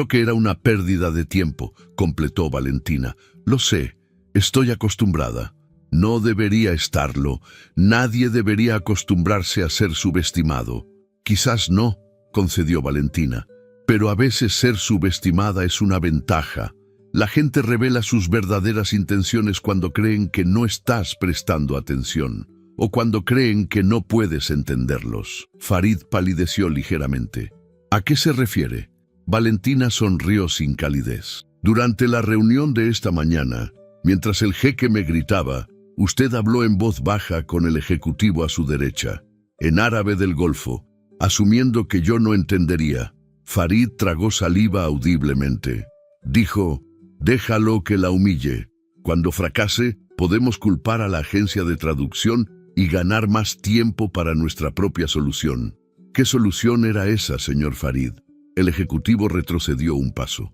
que era una pérdida de tiempo», completó Valentina. «Lo sé, estoy acostumbrada. No debería estarlo. Nadie debería acostumbrarse a ser subestimado». «Quizás no», concedió Valentina, «pero a veces ser subestimada es una ventaja. La gente revela sus verdaderas intenciones cuando creen que no estás prestando atención, o cuando creen que no puedes entenderlos». Farid palideció ligeramente. «¿A qué se refiere?». Valentina sonrió sin calidez. «Durante la reunión de esta mañana, mientras el jeque me gritaba, usted habló en voz baja con el ejecutivo a su derecha, en árabe del Golfo, asumiendo que yo no entendería». Farid tragó saliva audiblemente. Dijo: «Déjalo que la humille. Cuando fracase, podemos culpar a la agencia de traducción y ganar más tiempo para nuestra propia solución». «¿Qué solución era esa, señor Farid?». El ejecutivo retrocedió un paso.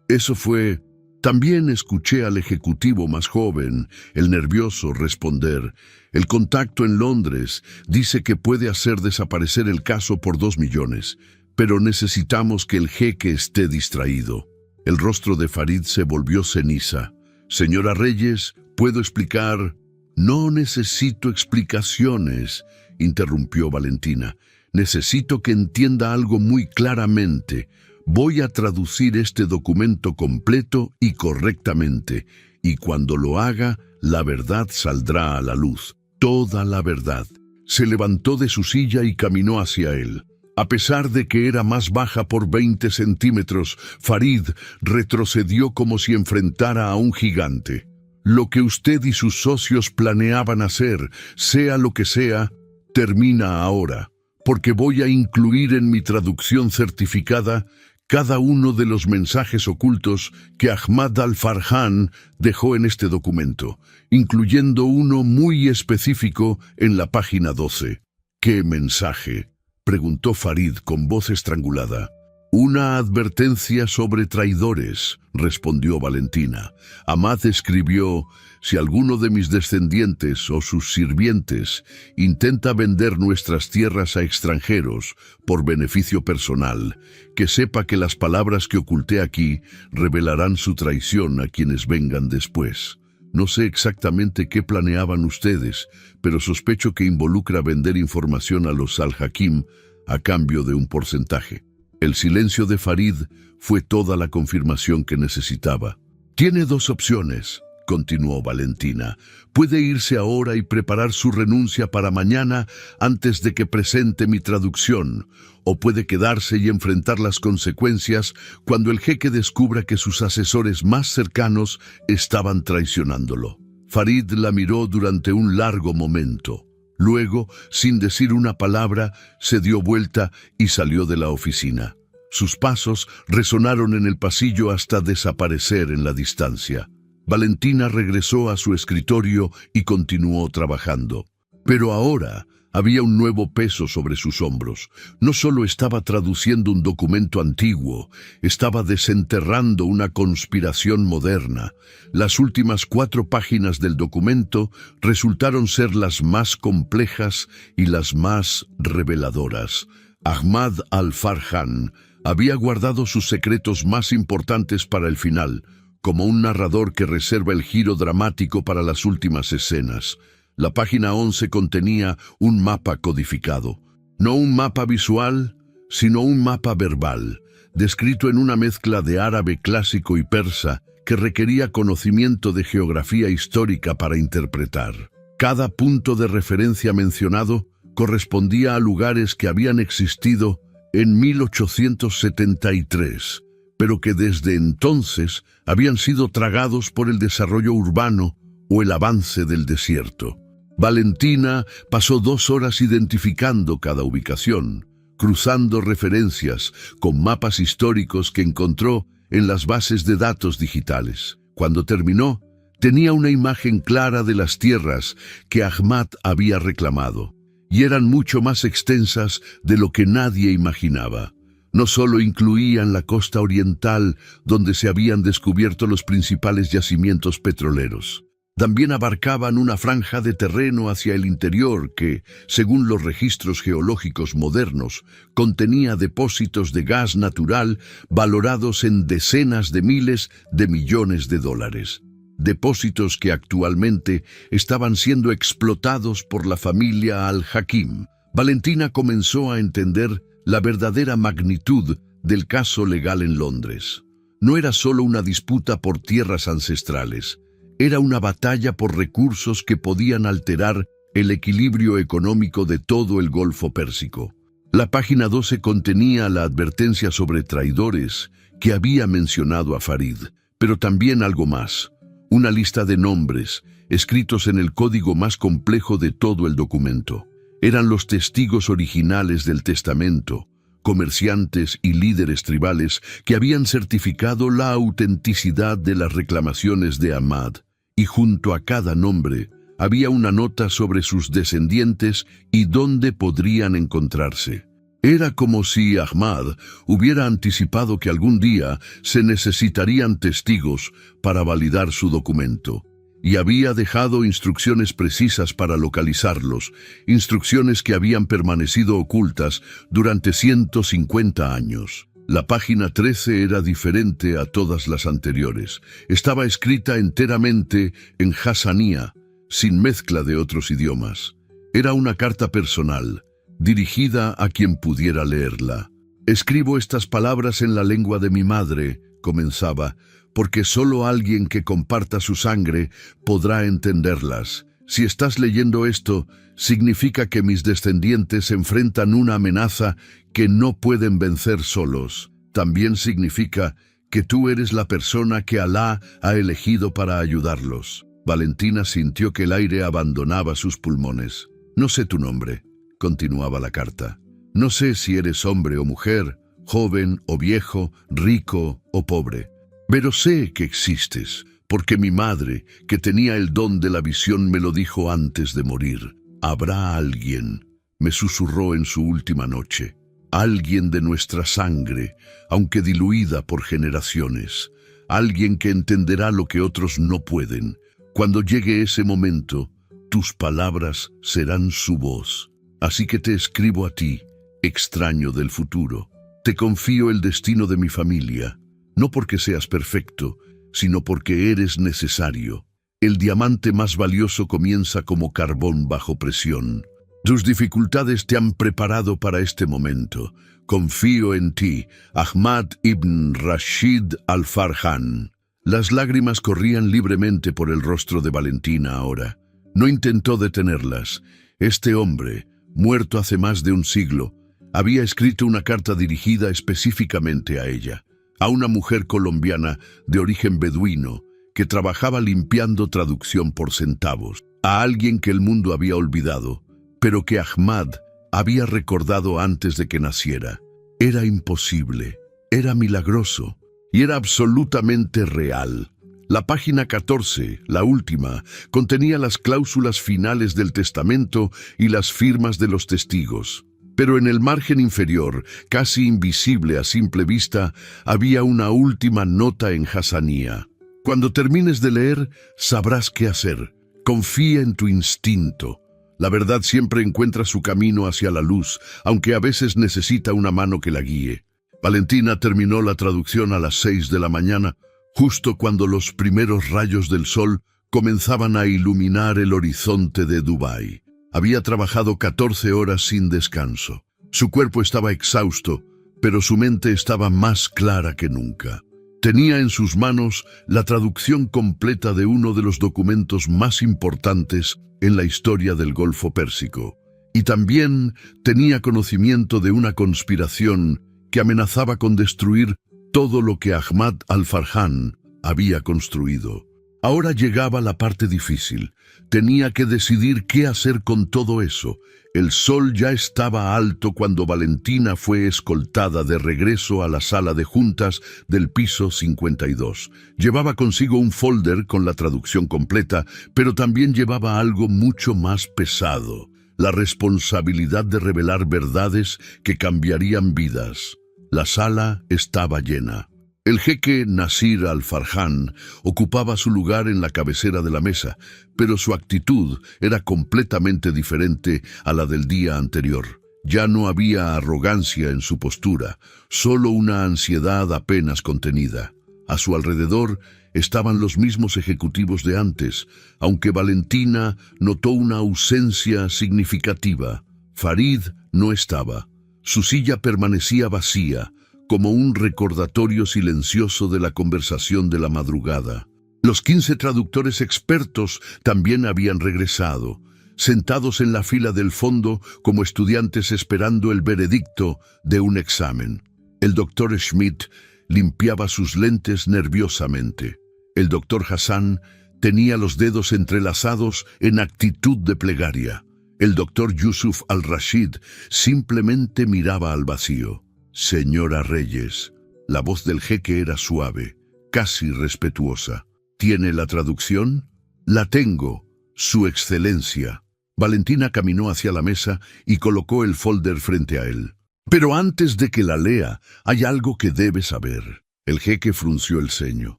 Eso fue... También escuché al ejecutivo más joven, el nervioso, responder: «El contacto en Londres dice que puede hacer desaparecer el caso por 2 millones, pero necesitamos que el jeque esté distraído». El rostro de Farid se volvió ceniza. «Señora Reyes, ¿puedo explicar?». «No necesito explicaciones», interrumpió Valentina. «Necesito que entienda algo muy claramente. Voy a traducir este documento completo y correctamente, y cuando lo haga, la verdad saldrá a la luz. Toda la verdad». Se levantó de su silla y caminó hacia él. A pesar de que era más baja por 20 centímetros, Farid retrocedió como si enfrentara a un gigante. «Lo que usted y sus socios planeaban hacer, sea lo que sea, termina ahora, porque voy a incluir en mi traducción certificada cada uno de los mensajes ocultos que Ahmad al-Farhan dejó en este documento, incluyendo uno muy específico en la página 12. «¿Qué mensaje?», preguntó Farid con voz estrangulada. «Una advertencia sobre traidores», respondió Valentina. «Ahmad escribió: si alguno de mis descendientes o sus sirvientes intenta vender nuestras tierras a extranjeros por beneficio personal, que sepa que las palabras que oculté aquí revelarán su traición a quienes vengan después. No sé exactamente qué planeaban ustedes, pero sospecho que involucra vender información a los Al-Hakim a cambio de un porcentaje». El silencio de Farid fue toda la confirmación que necesitaba. «Tiene 2 opciones», continuó Valentina. «Puede irse ahora y preparar su renuncia para mañana antes de que presente mi traducción, o puede quedarse y enfrentar las consecuencias cuando el jeque descubra que sus asesores más cercanos estaban traicionándolo». Farid la miró durante un largo momento. Luego, sin decir una palabra, se dio vuelta y salió de la oficina. Sus pasos resonaron en el pasillo hasta desaparecer en la distancia. Valentina regresó a su escritorio y continuó trabajando. Pero ahora había un nuevo peso sobre sus hombros. No solo estaba traduciendo un documento antiguo, estaba desenterrando una conspiración moderna. Las últimas 4 páginas del documento resultaron ser las más complejas y las más reveladoras. Ahmad al-Farhan había guardado sus secretos más importantes para el final, como un narrador que reserva el giro dramático para las últimas escenas. La página 11 contenía un mapa codificado. No un mapa visual, sino un mapa verbal, descrito en una mezcla de árabe clásico y persa que requería conocimiento de geografía histórica para interpretar. Cada punto de referencia mencionado correspondía a lugares que habían existido en 1873, pero que desde entonces habían sido tragados por el desarrollo urbano o el avance del desierto. Valentina pasó 2 horas identificando cada ubicación, cruzando referencias con mapas históricos que encontró en las bases de datos digitales. Cuando terminó, tenía una imagen clara de las tierras que Ahmad había reclamado, y eran mucho más extensas de lo que nadie imaginaba. No solo incluían la costa oriental, donde se habían descubierto los principales yacimientos petroleros. También abarcaban una franja de terreno hacia el interior que, según los registros geológicos modernos, contenía depósitos de gas natural valorados en decenas de miles de millones de dólares. Depósitos que actualmente estaban siendo explotados por la familia Al-Hakim. Valentina comenzó a entender la verdadera magnitud del caso legal en Londres. No era solo una disputa por tierras ancestrales, era una batalla por recursos que podían alterar el equilibrio económico de todo el Golfo Pérsico. La página 12 contenía la advertencia sobre traidores que había mencionado a Farid, pero también algo más, una lista de nombres, escritos en el código más complejo de todo el documento. Eran los testigos originales del testamento, comerciantes y líderes tribales que habían certificado la autenticidad de las reclamaciones de Ahmad, y junto a cada nombre había una nota sobre sus descendientes y dónde podrían encontrarse. Era como si Ahmad hubiera anticipado que algún día se necesitarían testigos para validar su documento, y había dejado instrucciones precisas para localizarlos, instrucciones que habían permanecido ocultas durante 150 años. La página 13 era diferente a todas las anteriores. Estaba escrita enteramente en hasanía, sin mezcla de otros idiomas. Era una carta personal, dirigida a quien pudiera leerla. «Escribo estas palabras en la lengua de mi madre», comenzaba, «porque solo alguien que comparta su sangre podrá entenderlas. Si estás leyendo esto, significa que mis descendientes enfrentan una amenaza que no pueden vencer solos. También significa que tú eres la persona que Alá ha elegido para ayudarlos». Valentina sintió que el aire abandonaba sus pulmones. «No sé tu nombre», continuaba la carta. «No sé si eres hombre o mujer, joven o viejo, rico o pobre. Pero sé que existes, porque mi madre, que tenía el don de la visión, me lo dijo antes de morir. Habrá alguien», me susurró en su última noche, «alguien de nuestra sangre, aunque diluida por generaciones, alguien que entenderá lo que otros no pueden. Cuando llegue ese momento, tus palabras serán su voz. Así que te escribo a ti, extraño del futuro. Te confío el destino de mi familia, no porque seas perfecto, sino porque eres necesario. El diamante más valioso comienza como carbón bajo presión. Tus dificultades te han preparado para este momento. Confío en ti, Ahmad ibn Rashid al-Farhan». Las lágrimas corrían libremente por el rostro de Valentina ahora. No intentó detenerlas. Este hombre, muerto hace más de un siglo, había escrito una carta dirigida específicamente a ella, a una mujer colombiana de origen beduino que trabajaba limpiando traducción por centavos, a alguien que el mundo había olvidado, pero que Ahmad había recordado antes de que naciera. Era imposible, era milagroso y era absolutamente real. La página 14, la última, contenía las cláusulas finales del testamento y las firmas de los testigos. Pero en el margen inferior, casi invisible a simple vista, había una última nota en hasanía. «Cuando termines de leer, sabrás qué hacer. Confía en tu instinto. La verdad siempre encuentra su camino hacia la luz, aunque a veces necesita una mano que la guíe». Valentina terminó la traducción a las 6 de la mañana, justo cuando los primeros rayos del sol comenzaban a iluminar el horizonte de Dubái. Había trabajado 14 horas sin descanso. Su cuerpo estaba exhausto, pero su mente estaba más clara que nunca. Tenía en sus manos la traducción completa de uno de los documentos más importantes en la historia del Golfo Pérsico, Y también tenía conocimiento de una conspiración que amenazaba con destruir todo lo que Ahmad al-Farhan había construido. Ahora llegaba la parte difícil. Tenía que decidir qué hacer con todo eso. El sol ya estaba alto cuando Valentina fue escoltada de regreso a la sala de juntas del piso 52. Llevaba consigo un folder con la traducción completa, pero también llevaba algo mucho más pesado: la responsabilidad de revelar verdades que cambiarían vidas. La sala estaba llena. El jeque Nasir al-Farhan ocupaba su lugar en la cabecera de la mesa, pero su actitud era completamente diferente a la del día anterior. Ya no había arrogancia en su postura, solo una ansiedad apenas contenida. A su alrededor estaban los mismos ejecutivos de antes, aunque Valentina notó una ausencia significativa. Farid no estaba. Su silla permanecía vacía, como un recordatorio silencioso de la conversación de la madrugada. Los 15 traductores expertos también habían regresado, sentados en la fila del fondo como estudiantes esperando el veredicto de un examen. El doctor Schmidt limpiaba sus lentes nerviosamente. El doctor Hassan tenía los dedos entrelazados en actitud de plegaria. El doctor Yusuf al-Rashid simplemente miraba al vacío. «Señora Reyes», la voz del jeque era suave, casi respetuosa. «¿Tiene la traducción?» «La tengo, Su Excelencia». Valentina caminó hacia la mesa y colocó el folder frente a él. «Pero antes de que la lea, hay algo que debe saber». El jeque frunció el ceño.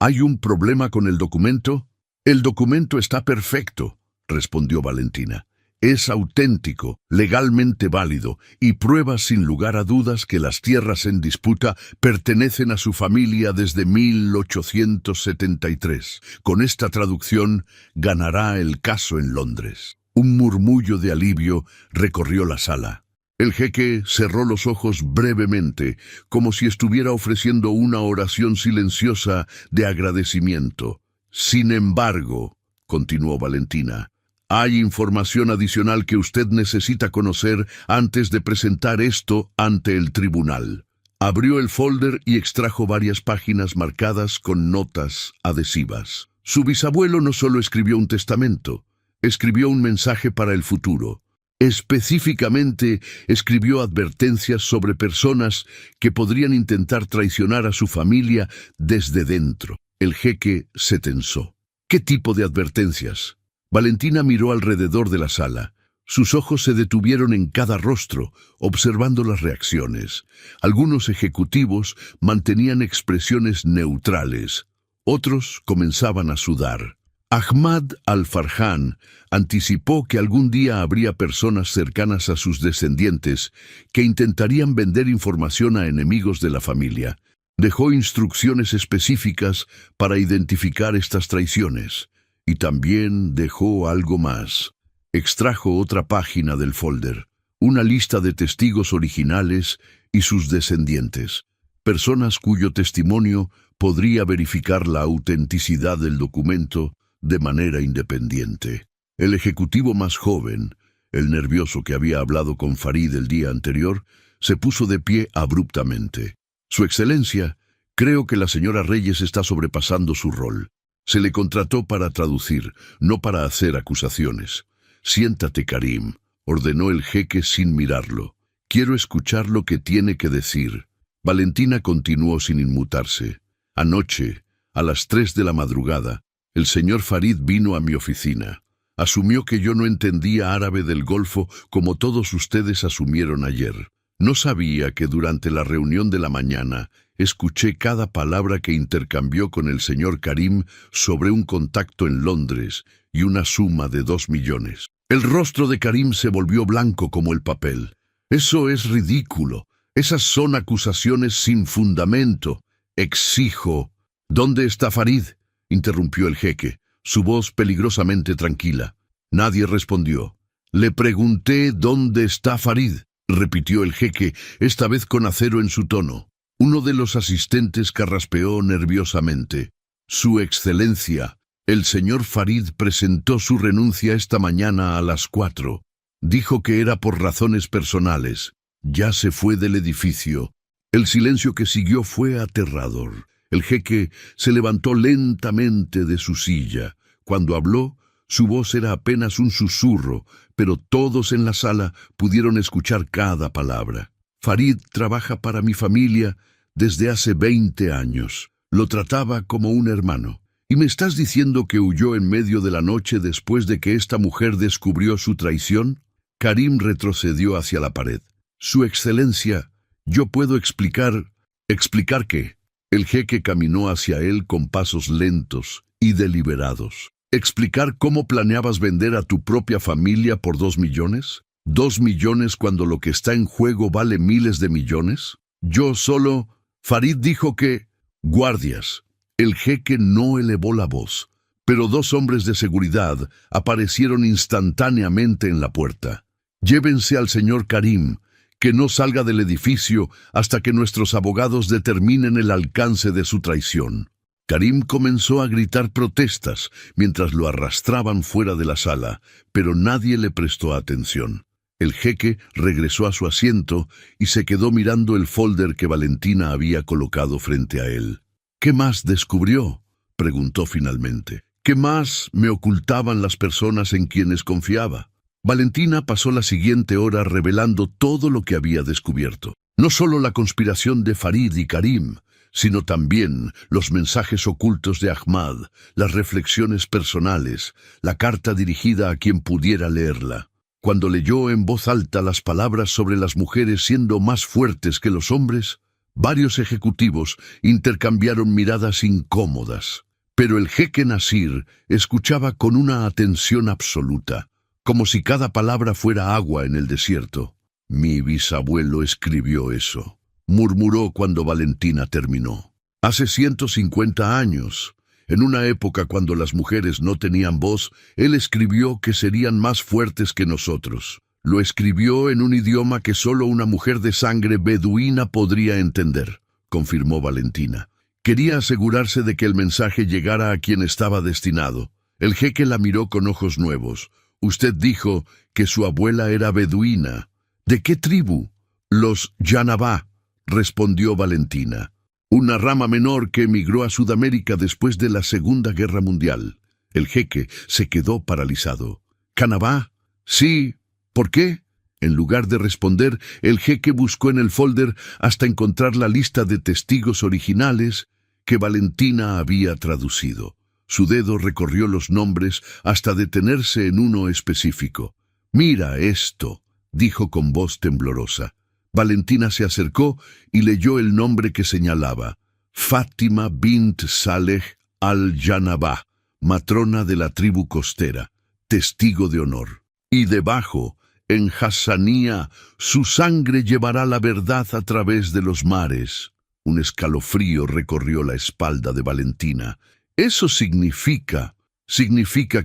«¿Hay un problema con el documento?» «El documento está perfecto», respondió Valentina. «Es auténtico, legalmente válido, y prueba sin lugar a dudas que las tierras en disputa pertenecen a su familia desde 1873. Con esta traducción ganará el caso en Londres». Un murmullo de alivio recorrió la sala. El jeque cerró los ojos brevemente, como si estuviera ofreciendo una oración silenciosa de agradecimiento. «Sin embargo», continuó Valentina, «hay información adicional que usted necesita conocer antes de presentar esto ante el tribunal». Abrió el folder y extrajo varias páginas marcadas con notas adhesivas. Su bisabuelo no solo escribió un testamento, escribió un mensaje para el futuro. Específicamente, escribió advertencias sobre personas que podrían intentar traicionar a su familia desde dentro. El jeque se tensó. ¿Qué tipo de advertencias? Valentina miró alrededor de la sala. Sus ojos se detuvieron en cada rostro, observando las reacciones. Algunos ejecutivos mantenían expresiones neutrales. Otros comenzaban a sudar. Ahmad al-Farhan anticipó que algún día habría personas cercanas a sus descendientes que intentarían vender información a enemigos de la familia. Dejó instrucciones específicas para identificar estas traiciones. Y también dejó algo más. Extrajo otra página del folder, una lista de testigos originales y sus descendientes, personas cuyo testimonio podría verificar la autenticidad del documento de manera independiente. El ejecutivo más joven, el nervioso que había hablado con Farid el día anterior, se puso de pie abruptamente. «Su Excelencia, creo que la señora Reyes está sobrepasando su rol. Se le contrató para traducir, no para hacer acusaciones». «Siéntate, Karim», ordenó el jeque sin mirarlo. «Quiero escuchar lo que tiene que decir». Valentina continuó sin inmutarse. «Anoche, a las 3 de la madrugada, el señor Farid vino a mi oficina. Asumió que yo no entendía árabe del Golfo como todos ustedes asumieron ayer. No sabía que durante la reunión de la mañana escuché cada palabra que intercambió con el señor Karim sobre un contacto en Londres y una suma de 2 millones. El rostro de Karim se volvió blanco como el papel. «Eso es ridículo. Esas son acusaciones sin fundamento. Exijo». «¿Dónde está Farid?», interrumpió el jeque, su voz peligrosamente tranquila. Nadie respondió. «Le pregunté dónde está Farid», repitió el jeque, esta vez con acero en su tono. Uno de los asistentes carraspeó nerviosamente. «Su Excelencia, el señor Farid presentó su renuncia esta mañana a las 4. Dijo que era por razones personales. Ya se fue del edificio. El silencio que siguió fue aterrador. El jeque se levantó lentamente de su silla. Cuando habló, su voz era apenas un susurro, pero todos en la sala pudieron escuchar cada palabra. Farid trabaja para mi familia desde hace 20 años. Lo trataba como un hermano. ¿Y me estás diciendo que huyó en medio de la noche después de que esta mujer descubrió su traición? Karim retrocedió hacia la pared. Su excelencia, yo puedo explicar... ¿Explicar qué? El jeque caminó hacia él con pasos lentos y deliberados. ¿Explicar cómo planeabas vender a tu propia familia por 2 millones? ¿2 millones cuando lo que está en juego vale miles de millones? Yo solo... Farid dijo que... Guardias. El jeque no elevó la voz, pero 2 hombres de seguridad aparecieron instantáneamente en la puerta. Llévense al señor Karim, que no salga del edificio hasta que nuestros abogados determinen el alcance de su traición. Karim comenzó a gritar protestas mientras lo arrastraban fuera de la sala, pero nadie le prestó atención. El jeque regresó a su asiento y se quedó mirando el folder que Valentina había colocado frente a él. ¿Qué más descubrió?, preguntó finalmente. ¿Qué más me ocultaban las personas en quienes confiaba? Valentina pasó la siguiente hora revelando todo lo que había descubierto. No solo la conspiración de Farid y Karim, sino también los mensajes ocultos de Ahmad, las reflexiones personales, la carta dirigida a quien pudiera leerla. Cuando leyó en voz alta las palabras sobre las mujeres siendo más fuertes que los hombres, varios ejecutivos intercambiaron miradas incómodas. Pero el jeque Nasir escuchaba con una atención absoluta, como si cada palabra fuera agua en el desierto. Mi bisabuelo escribió eso, murmuró cuando Valentina terminó. Hace 150 años, en una época cuando las mujeres no tenían voz, él escribió que serían más fuertes que nosotros. Lo escribió en un idioma que solo una mujer de sangre beduina podría entender, confirmó Valentina. Quería asegurarse de que el mensaje llegara a quien estaba destinado. El jeque la miró con ojos nuevos. Usted dijo que su abuela era beduina. ¿De qué tribu? Los Yanabá, respondió Valentina. Una rama menor que emigró a Sudamérica después de la Segunda Guerra Mundial. El jeque se quedó paralizado. ¿Canabá? Sí. ¿Por qué? En lugar de responder, el jeque buscó en el folder hasta encontrar la lista de testigos originales que Valentina había traducido. Su dedo recorrió los nombres hasta detenerse en uno específico. «Mira esto», dijo con voz temblorosa. Valentina se acercó y leyó el nombre que señalaba. Fátima bint Saleh al-Janabá, matrona de la tribu costera, testigo de honor. Y debajo, en Hassanía, su sangre llevará la verdad a través de los mares. Un escalofrío recorrió la espalda de Valentina. Eso significa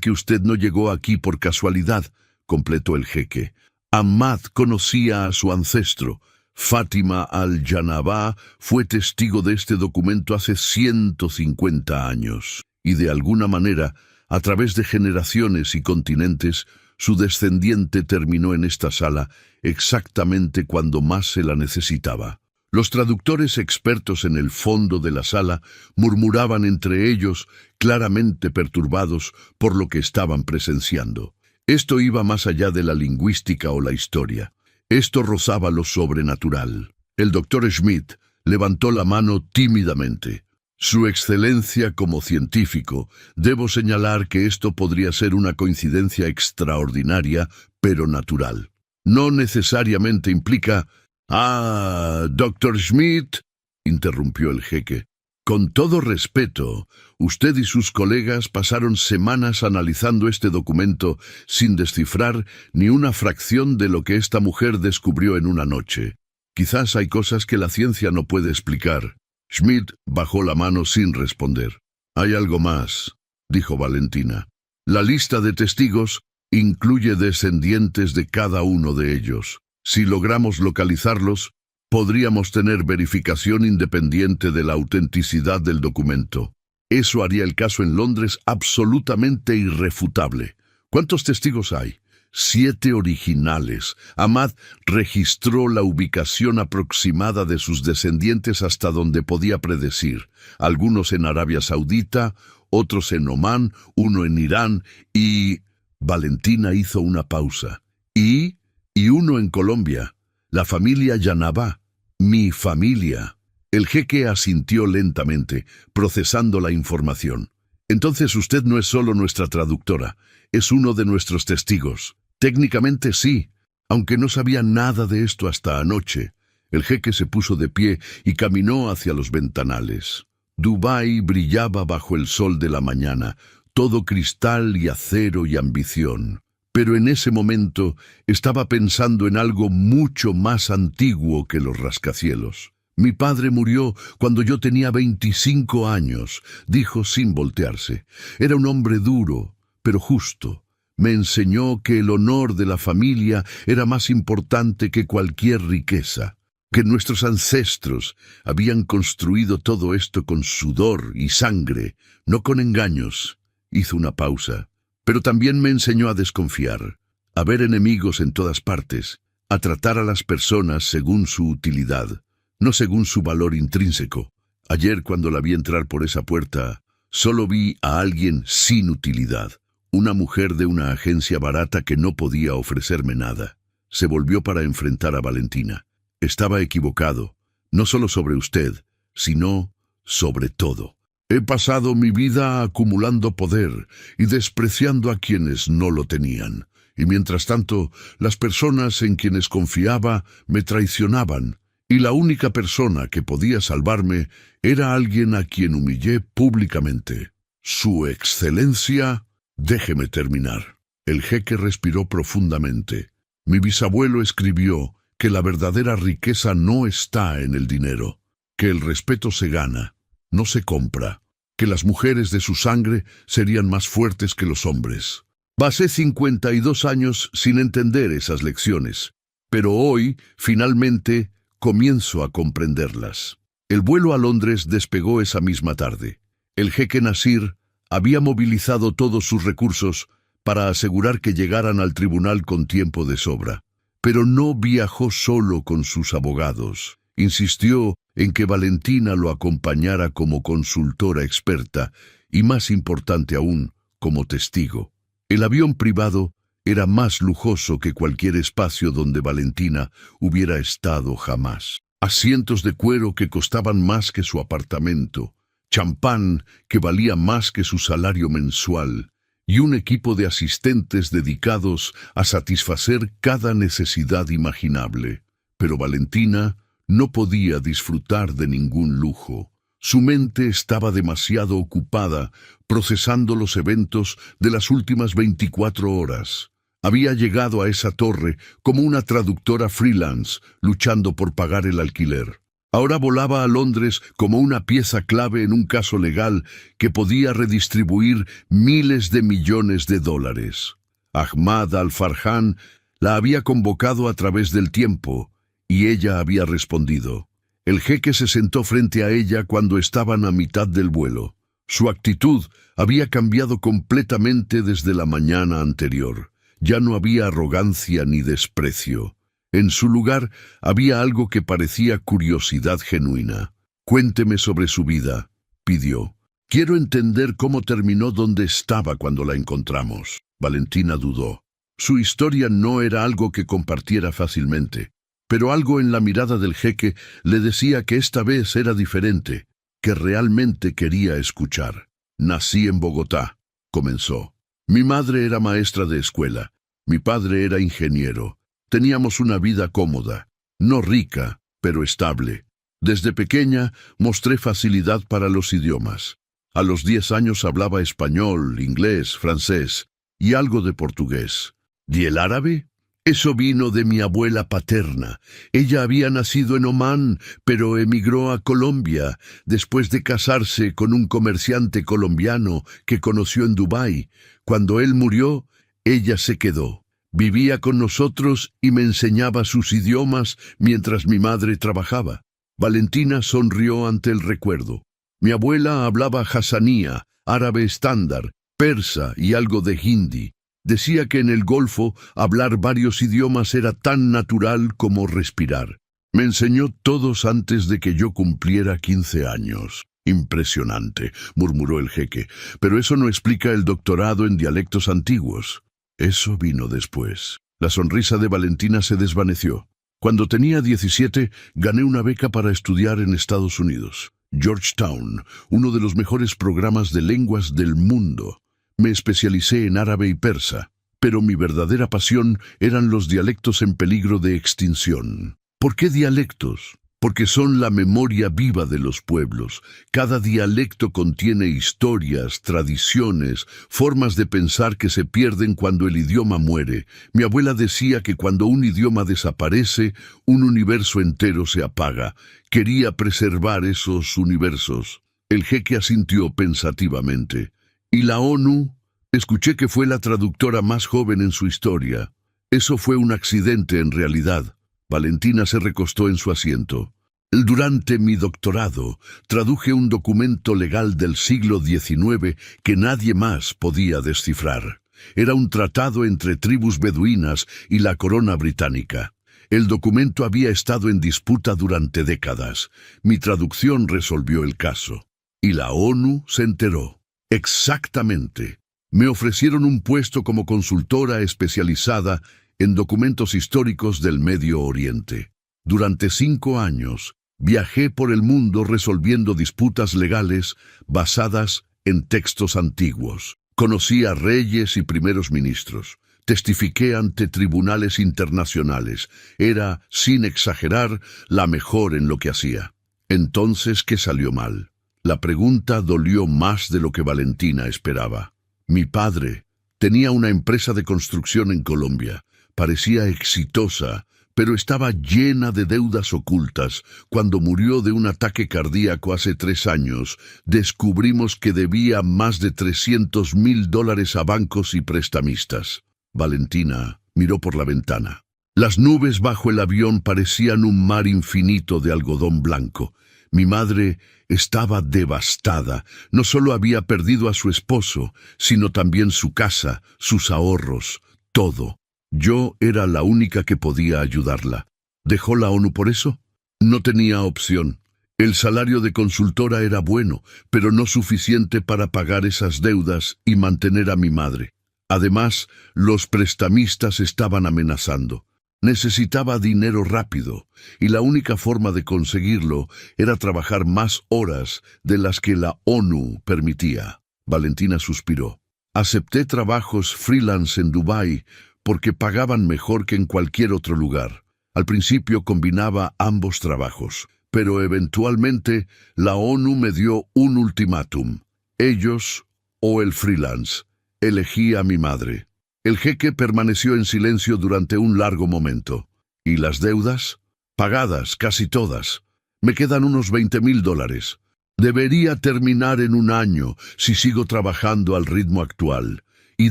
que usted no llegó aquí por casualidad, completó el jeque. Ahmad conocía a su ancestro. Fátima al-Janabá fue testigo de este documento hace 150 años. Y de alguna manera, a través de generaciones y continentes, su descendiente terminó en esta sala exactamente cuando más se la necesitaba. Los traductores expertos en el fondo de la sala murmuraban entre ellos, claramente perturbados por lo que estaban presenciando. Esto iba más allá de la lingüística o la historia. Esto rozaba lo sobrenatural. El doctor Schmidt levantó la mano tímidamente. Su excelencia como científico, debo señalar que esto podría ser una coincidencia extraordinaria, pero natural. No necesariamente implica... «Ah, doctor Schmidt», interrumpió el jeque. «Con todo respeto, usted y sus colegas pasaron semanas analizando este documento sin descifrar ni una fracción de lo que esta mujer descubrió en una noche. Quizás hay cosas que la ciencia no puede explicar». Schmidt bajó la mano sin responder. «Hay algo más», dijo Valentina. «La lista de testigos incluye descendientes de cada uno de ellos. Si logramos localizarlos, podríamos tener verificación independiente de la autenticidad del documento. Eso haría el caso en Londres absolutamente irrefutable. ¿Cuántos testigos hay? 7 originales. Ahmad registró la ubicación aproximada de sus descendientes hasta donde podía predecir. Algunos en Arabia Saudita, otros en Omán, uno en Irán y... Valentina hizo una pausa. Y uno en Colombia. La familia Yanabá. Mi familia. El jeque asintió lentamente, procesando la información. Entonces usted no es solo nuestra traductora, es uno de nuestros testigos. Técnicamente sí, aunque no sabía nada de esto hasta anoche. El jeque se puso de pie y caminó hacia los ventanales. Dubái brillaba bajo el sol de la mañana, todo cristal y acero y ambición. Pero en ese momento estaba pensando en algo mucho más antiguo que los rascacielos. Mi padre murió cuando yo tenía 25 años, dijo sin voltearse. Era un hombre duro, pero justo. Me enseñó que el honor de la familia era más importante que cualquier riqueza, que nuestros ancestros habían construido todo esto con sudor y sangre, no con engaños. Hizo una pausa, pero también me enseñó a desconfiar, a ver enemigos en todas partes, a tratar a las personas según su utilidad, no según su valor intrínseco. Ayer cuando la vi entrar por esa puerta, solo vi a alguien sin utilidad, una mujer de una agencia barata que no podía ofrecerme nada. Se volvió para enfrentar a Valentina. Estaba equivocado, no solo sobre usted, sino sobre todo. He pasado mi vida acumulando poder y despreciando a quienes no lo tenían. Y mientras tanto, las personas en quienes confiaba me traicionaban. Y la única persona que podía salvarme era alguien a quien humillé públicamente. Su Excelencia, déjeme terminar. El jeque respiró profundamente. Mi bisabuelo escribió que la verdadera riqueza no está en el dinero, que el respeto se gana, no se compra, que las mujeres de su sangre serían más fuertes que los hombres. Pasé 52 años sin entender esas lecciones, pero hoy, finalmente, comienzo a comprenderlas. El vuelo a Londres despegó esa misma tarde. El jeque Nasir había movilizado todos sus recursos para asegurar que llegaran al tribunal con tiempo de sobra. Pero no viajó solo con sus abogados. Insistió en que Valentina lo acompañara como consultora experta y, más importante aún, como testigo. El avión privado era más lujoso que cualquier espacio donde Valentina hubiera estado jamás. Asientos de cuero que costaban más que su apartamento, champán que valía más que su salario mensual, y un equipo de asistentes dedicados a satisfacer cada necesidad imaginable. Pero Valentina no podía disfrutar de ningún lujo. Su mente estaba demasiado ocupada procesando los eventos de las últimas 24 horas. Había llegado a esa torre como una traductora freelance, luchando por pagar el alquiler. Ahora volaba a Londres como una pieza clave en un caso legal que podía redistribuir miles de millones de dólares. Ahmad Al-Farhan la había convocado a través del tiempo, y ella había respondido. El jeque se sentó frente a ella cuando estaban a mitad del vuelo. Su actitud había cambiado completamente desde la mañana anterior. Ya no había arrogancia ni desprecio. En su lugar había algo que parecía curiosidad genuina. «Cuénteme sobre su vida», pidió. «Quiero entender cómo terminó donde estaba cuando la encontramos». Valentina dudó. Su historia no era algo que compartiera fácilmente, pero algo en la mirada del jeque le decía que esta vez era diferente, que realmente quería escuchar. «Nací en Bogotá», comenzó. «Mi madre era maestra de escuela. Mi padre era ingeniero. Teníamos una vida cómoda, no rica, pero estable. Desde pequeña mostré facilidad para los idiomas. A los 10 años hablaba español, inglés, francés y algo de portugués. ¿Y el árabe? Eso vino de mi abuela paterna. Ella había nacido en Omán, pero emigró a Colombia después de casarse con un comerciante colombiano que conoció en Dubái. Cuando él murió, ella se quedó. Vivía con nosotros y me enseñaba sus idiomas mientras mi madre trabajaba». Valentina sonrió ante el recuerdo. «Mi abuela hablaba hasanía, árabe estándar, persa y algo de hindi. Decía que en el Golfo hablar varios idiomas era tan natural como respirar. Me enseñó todos antes de que yo cumpliera 15 años. Impresionante, murmuró el jeque, pero eso no explica el doctorado en dialectos antiguos. Eso vino después. La sonrisa de Valentina se desvaneció. Cuando tenía 17, gané una beca para estudiar en Estados Unidos. Georgetown, uno de los mejores programas de lenguas del mundo. Me especialicé en árabe y persa, pero mi verdadera pasión eran los dialectos en peligro de extinción. ¿Por qué dialectos? Porque son la memoria viva de los pueblos. Cada dialecto contiene historias, tradiciones, formas de pensar que se pierden cuando el idioma muere. Mi abuela decía que cuando un idioma desaparece, un universo entero se apaga. Quería preservar esos universos. El jeque asintió pensativamente. ¿Y la ONU? Escuché que fue la traductora más joven en su historia. Eso fue un accidente en realidad. Valentina se recostó en su asiento. Durante mi doctorado, traduje un documento legal del siglo XIX que nadie más podía descifrar. Era un tratado entre tribus beduinas y la corona británica. El documento había estado en disputa durante décadas. Mi traducción resolvió el caso. Y la ONU se enteró. Exactamente. Me ofrecieron un puesto como consultora especializada en documentos históricos del Medio Oriente. Durante 5 años, viajé por el mundo resolviendo disputas legales basadas en textos antiguos. Conocí a reyes y primeros ministros. Testifiqué ante tribunales internacionales. Era, sin exagerar, la mejor en lo que hacía. Entonces, ¿qué salió mal? La pregunta dolió más de lo que Valentina esperaba. Mi padre tenía una empresa de construcción en Colombia. Parecía exitosa, pero estaba llena de deudas ocultas. Cuando murió de un ataque cardíaco hace 3 años, descubrimos que debía más de $300,000 a bancos y prestamistas. Valentina miró por la ventana. Las nubes bajo el avión parecían un mar infinito de algodón blanco. Mi madre estaba devastada. No solo había perdido a su esposo, sino también su casa, sus ahorros, todo. Yo era la única que podía ayudarla. ¿Dejó la ONU por eso? No tenía opción. El salario de consultora era bueno, pero no suficiente para pagar esas deudas y mantener a mi madre. Además, los prestamistas estaban amenazando. Necesitaba dinero rápido, y la única forma de conseguirlo era trabajar más horas de las que la ONU permitía. Valentina suspiró. Acepté trabajos freelance en Dubái porque pagaban mejor que en cualquier otro lugar. Al principio combinaba ambos trabajos, pero eventualmente la ONU me dio un ultimátum. Ellos o el freelance. Elegí a mi madre. El jeque permaneció en silencio durante un largo momento. ¿Y las deudas? Pagadas, casi todas. Me quedan unos $20,000. Debería terminar en 1 año si sigo trabajando al ritmo actual. ¿Y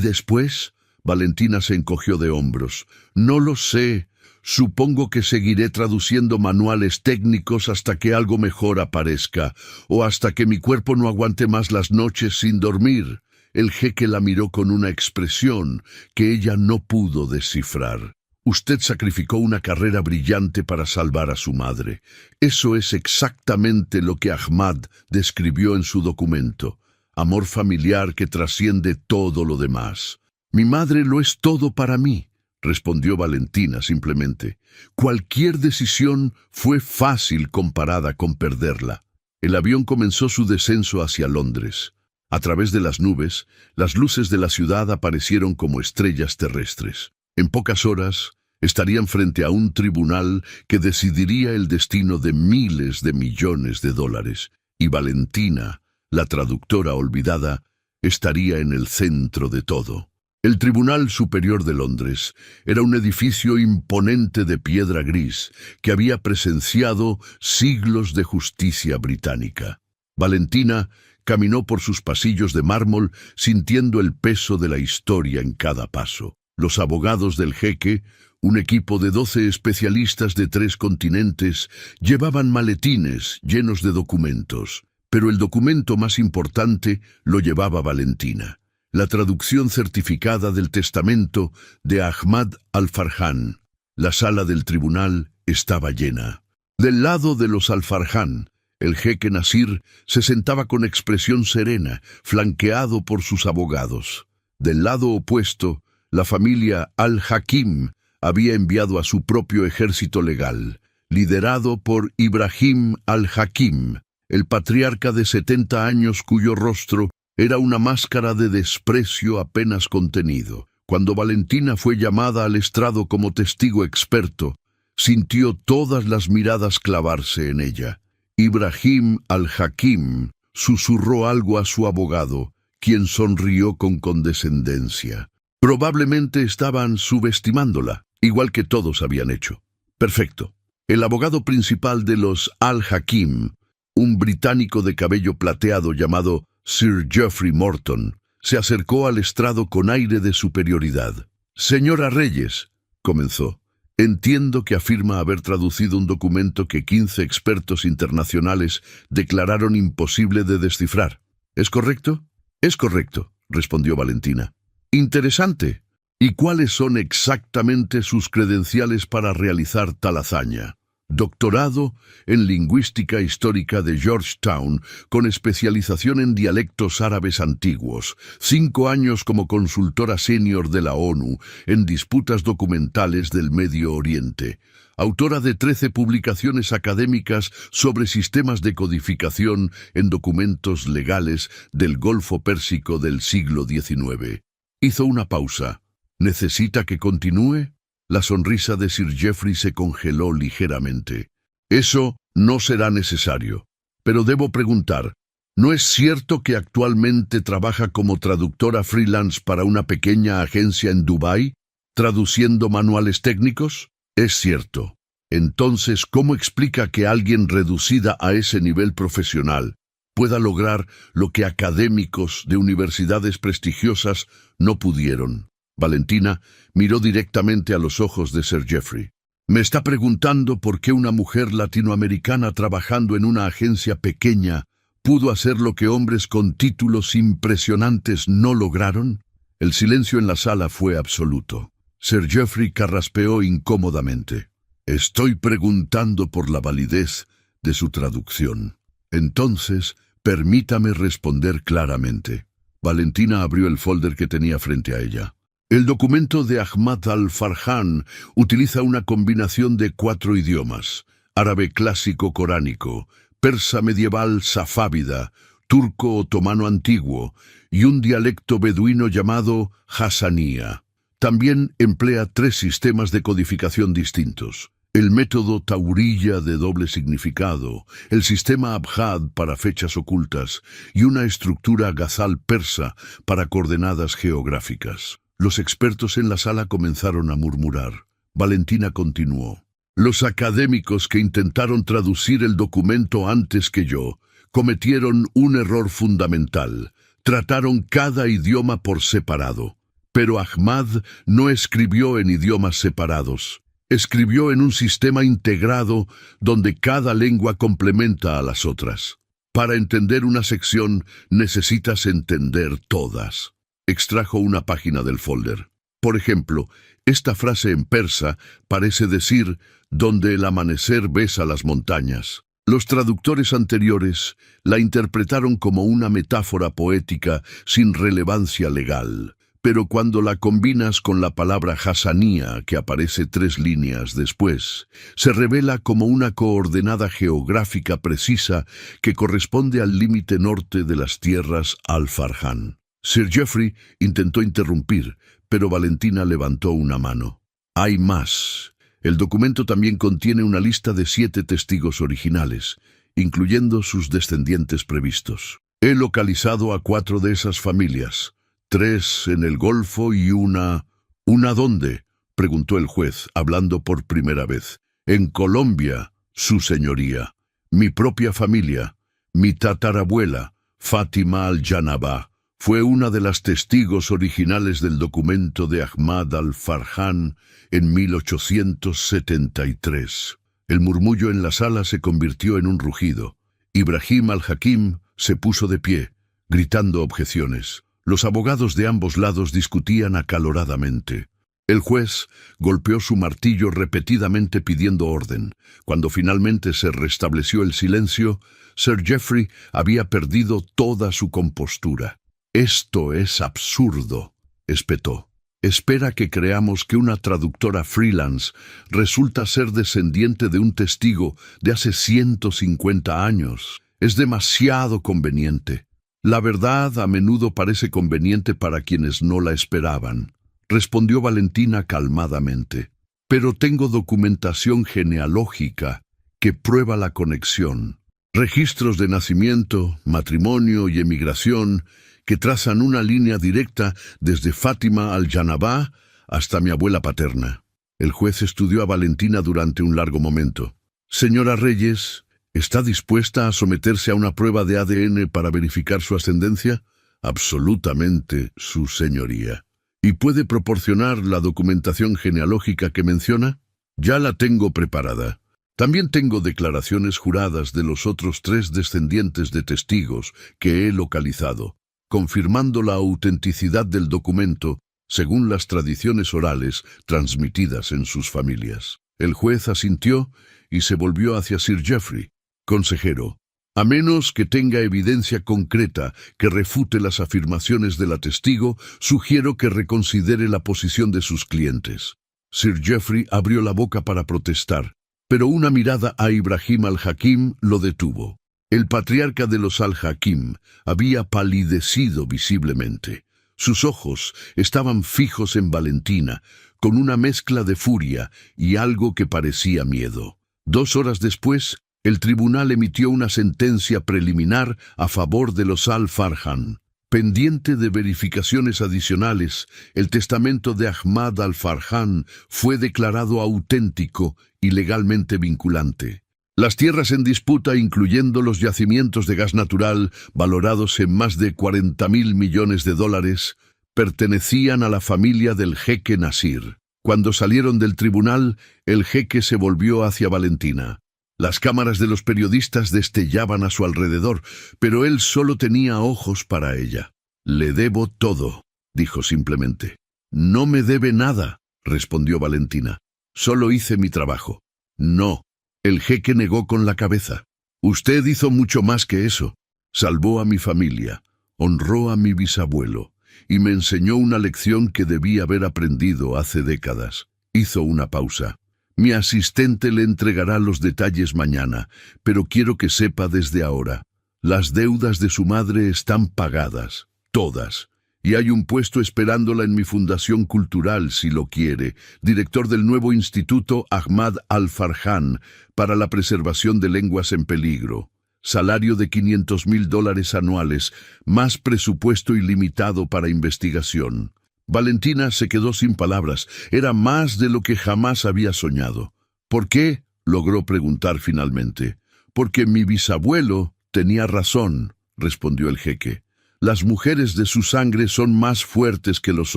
después? Valentina se encogió de hombros. No lo sé. Supongo que seguiré traduciendo manuales técnicos hasta que algo mejor aparezca, o hasta que mi cuerpo no aguante más las noches sin dormir. El jeque la miró con una expresión que ella no pudo descifrar. Usted sacrificó una carrera brillante para salvar a su madre. Eso es exactamente lo que Ahmad describió en su documento. Amor familiar que trasciende todo lo demás. Mi madre lo es todo para mí, respondió Valentina simplemente. Cualquier decisión fue fácil comparada con perderla. El avión comenzó su descenso hacia Londres. A través de las nubes, las luces de la ciudad aparecieron como estrellas terrestres. En pocas horas, estarían frente a un tribunal que decidiría el destino de miles de millones de dólares, y Valentina, la traductora olvidada, estaría en el centro de todo. El Tribunal Superior de Londres era un edificio imponente de piedra gris que había presenciado siglos de justicia británica. Valentina caminó por sus pasillos de mármol sintiendo el peso de la historia en cada paso. Los abogados del jeque, un equipo de 12 especialistas de 3 continentes, llevaban maletines llenos de documentos, pero el documento más importante lo llevaba Valentina. la traducción certificada del testamento de Ahmad al-Farhan. La sala del tribunal estaba llena. Del lado de los al-Farhan, el jeque Nasir se sentaba con expresión serena, flanqueado por sus abogados. Del lado opuesto, la familia al-Hakim había enviado a su propio ejército legal, liderado por Ibrahim al-Hakim, el patriarca de 70 años cuyo rostro era una máscara de desprecio apenas contenido. Cuando Valentina fue llamada al estrado como testigo experto, sintió todas las miradas clavarse en ella. Ibrahim al-Hakim susurró algo a su abogado, quien sonrió con condescendencia. Probablemente estaban subestimándola, igual que todos habían hecho. Perfecto. El abogado principal de los al-Hakim, un británico de cabello plateado llamado Sir Geoffrey Morton, se acercó al estrado con aire de superioridad. «Señora Reyes», comenzó, «entiendo que afirma haber traducido un documento que 15 expertos internacionales declararon imposible de descifrar. ¿Es correcto?» «Es correcto», respondió Valentina. «Interesante. ¿Y cuáles son exactamente sus credenciales para realizar tal hazaña?» Doctorado en Lingüística Histórica de Georgetown, con especialización en dialectos árabes antiguos, 5 años como consultora senior de la ONU en disputas documentales del Medio Oriente. Autora de 13 publicaciones académicas sobre sistemas de codificación en documentos legales del Golfo Pérsico del siglo XIX. Hizo una pausa. ¿Necesita que continúe? La sonrisa de Sir Geoffrey se congeló ligeramente. Eso no será necesario. Pero debo preguntar, ¿no es cierto que actualmente trabaja como traductora freelance para una pequeña agencia en Dubái, traduciendo manuales técnicos? Es cierto. Entonces, ¿cómo explica que alguien reducida a ese nivel profesional pueda lograr lo que académicos de universidades prestigiosas no pudieron? Valentina miró directamente a los ojos de Sir Geoffrey. «Me está preguntando por qué una mujer latinoamericana trabajando en una agencia pequeña pudo hacer lo que hombres con títulos impresionantes no lograron». El silencio en la sala fue absoluto. Sir Geoffrey carraspeó incómodamente. «Estoy preguntando por la validez de su traducción. Entonces, permítame responder claramente». Valentina abrió el folder que tenía frente a ella. El documento de Ahmad al-Farhan utiliza una combinación de 4 idiomas: árabe clásico coránico, persa medieval safávida, turco otomano antiguo y un dialecto beduino llamado Hassanía. También emplea 3 sistemas de codificación distintos: el método Taurilla de doble significado, el sistema Abjad para fechas ocultas y una estructura Ghazal persa para coordenadas geográficas. Los expertos en la sala comenzaron a murmurar. Valentina continuó. «Los académicos que intentaron traducir el documento antes que yo cometieron un error fundamental. Trataron cada idioma por separado. Pero Ahmad no escribió en idiomas separados. Escribió en un sistema integrado donde cada lengua complementa a las otras. Para entender una sección necesitas entender todas». Extrajo una página del folder. Por ejemplo, esta frase en persa parece decir «donde el amanecer besa las montañas». Los traductores anteriores la interpretaron como una metáfora poética sin relevancia legal, pero cuando la combinas con la palabra Hassanía, que aparece 3 líneas después, se revela como una coordenada geográfica precisa que corresponde al límite norte de las tierras al-Farhan. Sir Geoffrey intentó interrumpir, pero Valentina levantó una mano. «Hay más. El documento también contiene una lista de 7 testigos originales, incluyendo sus descendientes previstos. He localizado a 4 de esas familias, 3 en el Golfo y una... ¿Una dónde?», preguntó el juez, hablando por primera vez. «En Colombia, su señoría. Mi propia familia, mi tatarabuela, Fátima al-Janabá, fue una de las testigos originales del documento de Ahmad al-Farhan en 1873. El murmullo en la sala se convirtió en un rugido. Ibrahim al-Hakim se puso de pie, gritando objeciones. Los abogados de ambos lados discutían acaloradamente. El juez golpeó su martillo repetidamente pidiendo orden. Cuando finalmente se restableció el silencio, Sir Geoffrey había perdido toda su compostura. «Esto es absurdo», espetó. «Espera que creamos que una traductora freelance resulta ser descendiente de un testigo de hace 150 años. Es demasiado conveniente. La verdad a menudo parece conveniente para quienes no la esperaban», respondió Valentina calmadamente. «Pero tengo documentación genealógica que prueba la conexión. Registros de nacimiento, matrimonio y emigración que trazan una línea directa desde Fátima al-Janabá hasta mi abuela paterna». El juez estudió a Valentina durante un largo momento. «Señora Reyes, ¿está dispuesta a someterse a una prueba de ADN para verificar su ascendencia?» «Absolutamente, su señoría». «¿Y puede proporcionar la documentación genealógica que menciona?» «Ya la tengo preparada. También tengo declaraciones juradas de los otros 3 descendientes de testigos que he localizado, confirmando la autenticidad del documento según las tradiciones orales transmitidas en sus familias». El juez asintió y se volvió hacia Sir Geoffrey. «Consejero, a menos que tenga evidencia concreta que refute las afirmaciones de la testigo, sugiero que reconsidere la posición de sus clientes». Sir Geoffrey abrió la boca para protestar, pero una mirada a Ibrahim al-Hakim lo detuvo. El patriarca de los al-Hakim había palidecido visiblemente. Sus ojos estaban fijos en Valentina, con una mezcla de furia y algo que parecía miedo. 2 horas después, el tribunal emitió una sentencia preliminar a favor de los al-Farhan. Pendiente de verificaciones adicionales, el testamento de Ahmad al-Farhan fue declarado auténtico y legalmente vinculante. Las tierras en disputa, incluyendo los yacimientos de gas natural, valorados en más de $40.000 millones, pertenecían a la familia del jeque Nasir. Cuando salieron del tribunal, el jeque se volvió hacia Valentina. Las cámaras de los periodistas destellaban a su alrededor, pero él solo tenía ojos para ella. «Le debo todo», dijo simplemente. «No me debe nada», respondió Valentina. «Solo hice mi trabajo». «No», el jeque negó con la cabeza. «Usted hizo mucho más que eso. Salvó a mi familia, honró a mi bisabuelo y me enseñó una lección que debí haber aprendido hace décadas». Hizo una pausa. «Mi asistente le entregará los detalles mañana, pero quiero que sepa desde ahora. Las deudas de su madre están pagadas, todas, y hay un puesto esperándola en mi fundación cultural si lo quiere, director del nuevo Instituto Ahmad al-Farhan para la preservación de lenguas en peligro. Salario de $500.000 anuales, más presupuesto ilimitado para investigación». Valentina se quedó sin palabras. Era más de lo que jamás había soñado. «¿Por qué?», logró preguntar finalmente. «Porque mi bisabuelo tenía razón», respondió el jeque. «Las mujeres de su sangre son más fuertes que los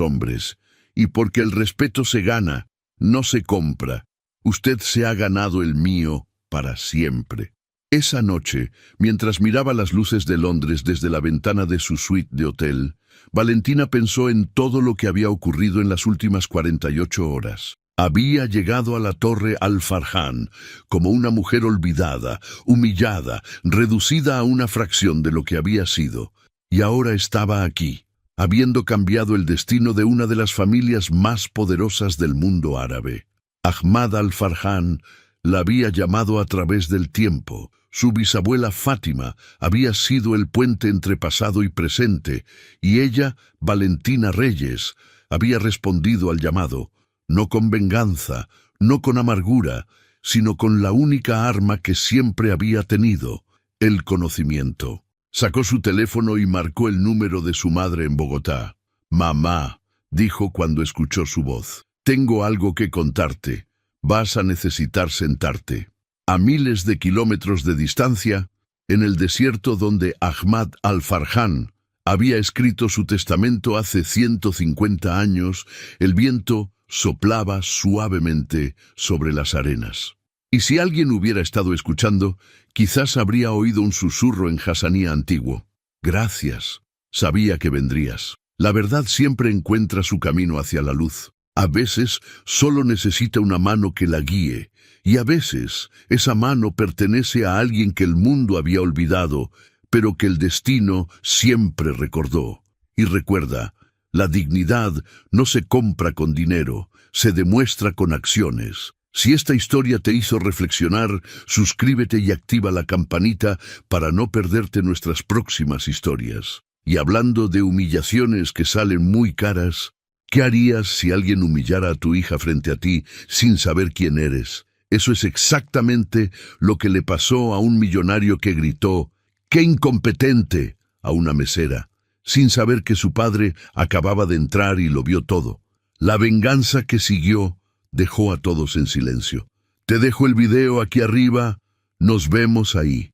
hombres. Y porque el respeto se gana, no se compra. Usted se ha ganado el mío para siempre». Esa noche, mientras miraba las luces de Londres desde la ventana de su suite de hotel, Valentina pensó en todo lo que había ocurrido en las últimas 48 horas. Había llegado a la torre al-Farhan como una mujer olvidada, humillada, reducida a una fracción de lo que había sido, y ahora estaba aquí, habiendo cambiado el destino de una de las familias más poderosas del mundo árabe. Ahmad al-Farhan la había llamado a través del tiempo. Su bisabuela Fátima había sido el puente entre pasado y presente, y ella, Valentina Reyes, había respondido al llamado, no con venganza, no con amargura, sino con la única arma que siempre había tenido, el conocimiento. Sacó su teléfono y marcó el número de su madre en Bogotá. «Mamá», dijo cuando escuchó su voz, «tengo algo que contarte. Vas a necesitar sentarte». A miles de kilómetros de distancia, en el desierto donde Ahmad al-Farhan había escrito su testamento hace 150 años, el viento soplaba suavemente sobre las arenas. Y si alguien hubiera estado escuchando, quizás habría oído un susurro en hasaní antiguo. «Gracias», Sabía que vendrías. La verdad siempre encuentra su camino hacia la luz. A veces solo necesita una mano que la guíe, y a veces esa mano pertenece a alguien que el mundo había olvidado, pero que el destino siempre recordó. Y recuerda, la dignidad no se compra con dinero, se demuestra con acciones. Si esta historia te hizo reflexionar, suscríbete y activa la campanita para no perderte nuestras próximas historias. Y hablando de humillaciones que salen muy caras, ¿qué harías si alguien humillara a tu hija frente a ti sin saber quién eres? Eso es exactamente lo que le pasó a un millonario que gritó, ¡qué incompetente!, a una mesera, sin saber que su padre acababa de entrar y lo vio todo. La venganza que siguió dejó a todos en silencio. Te dejo el video aquí arriba. Nos vemos ahí.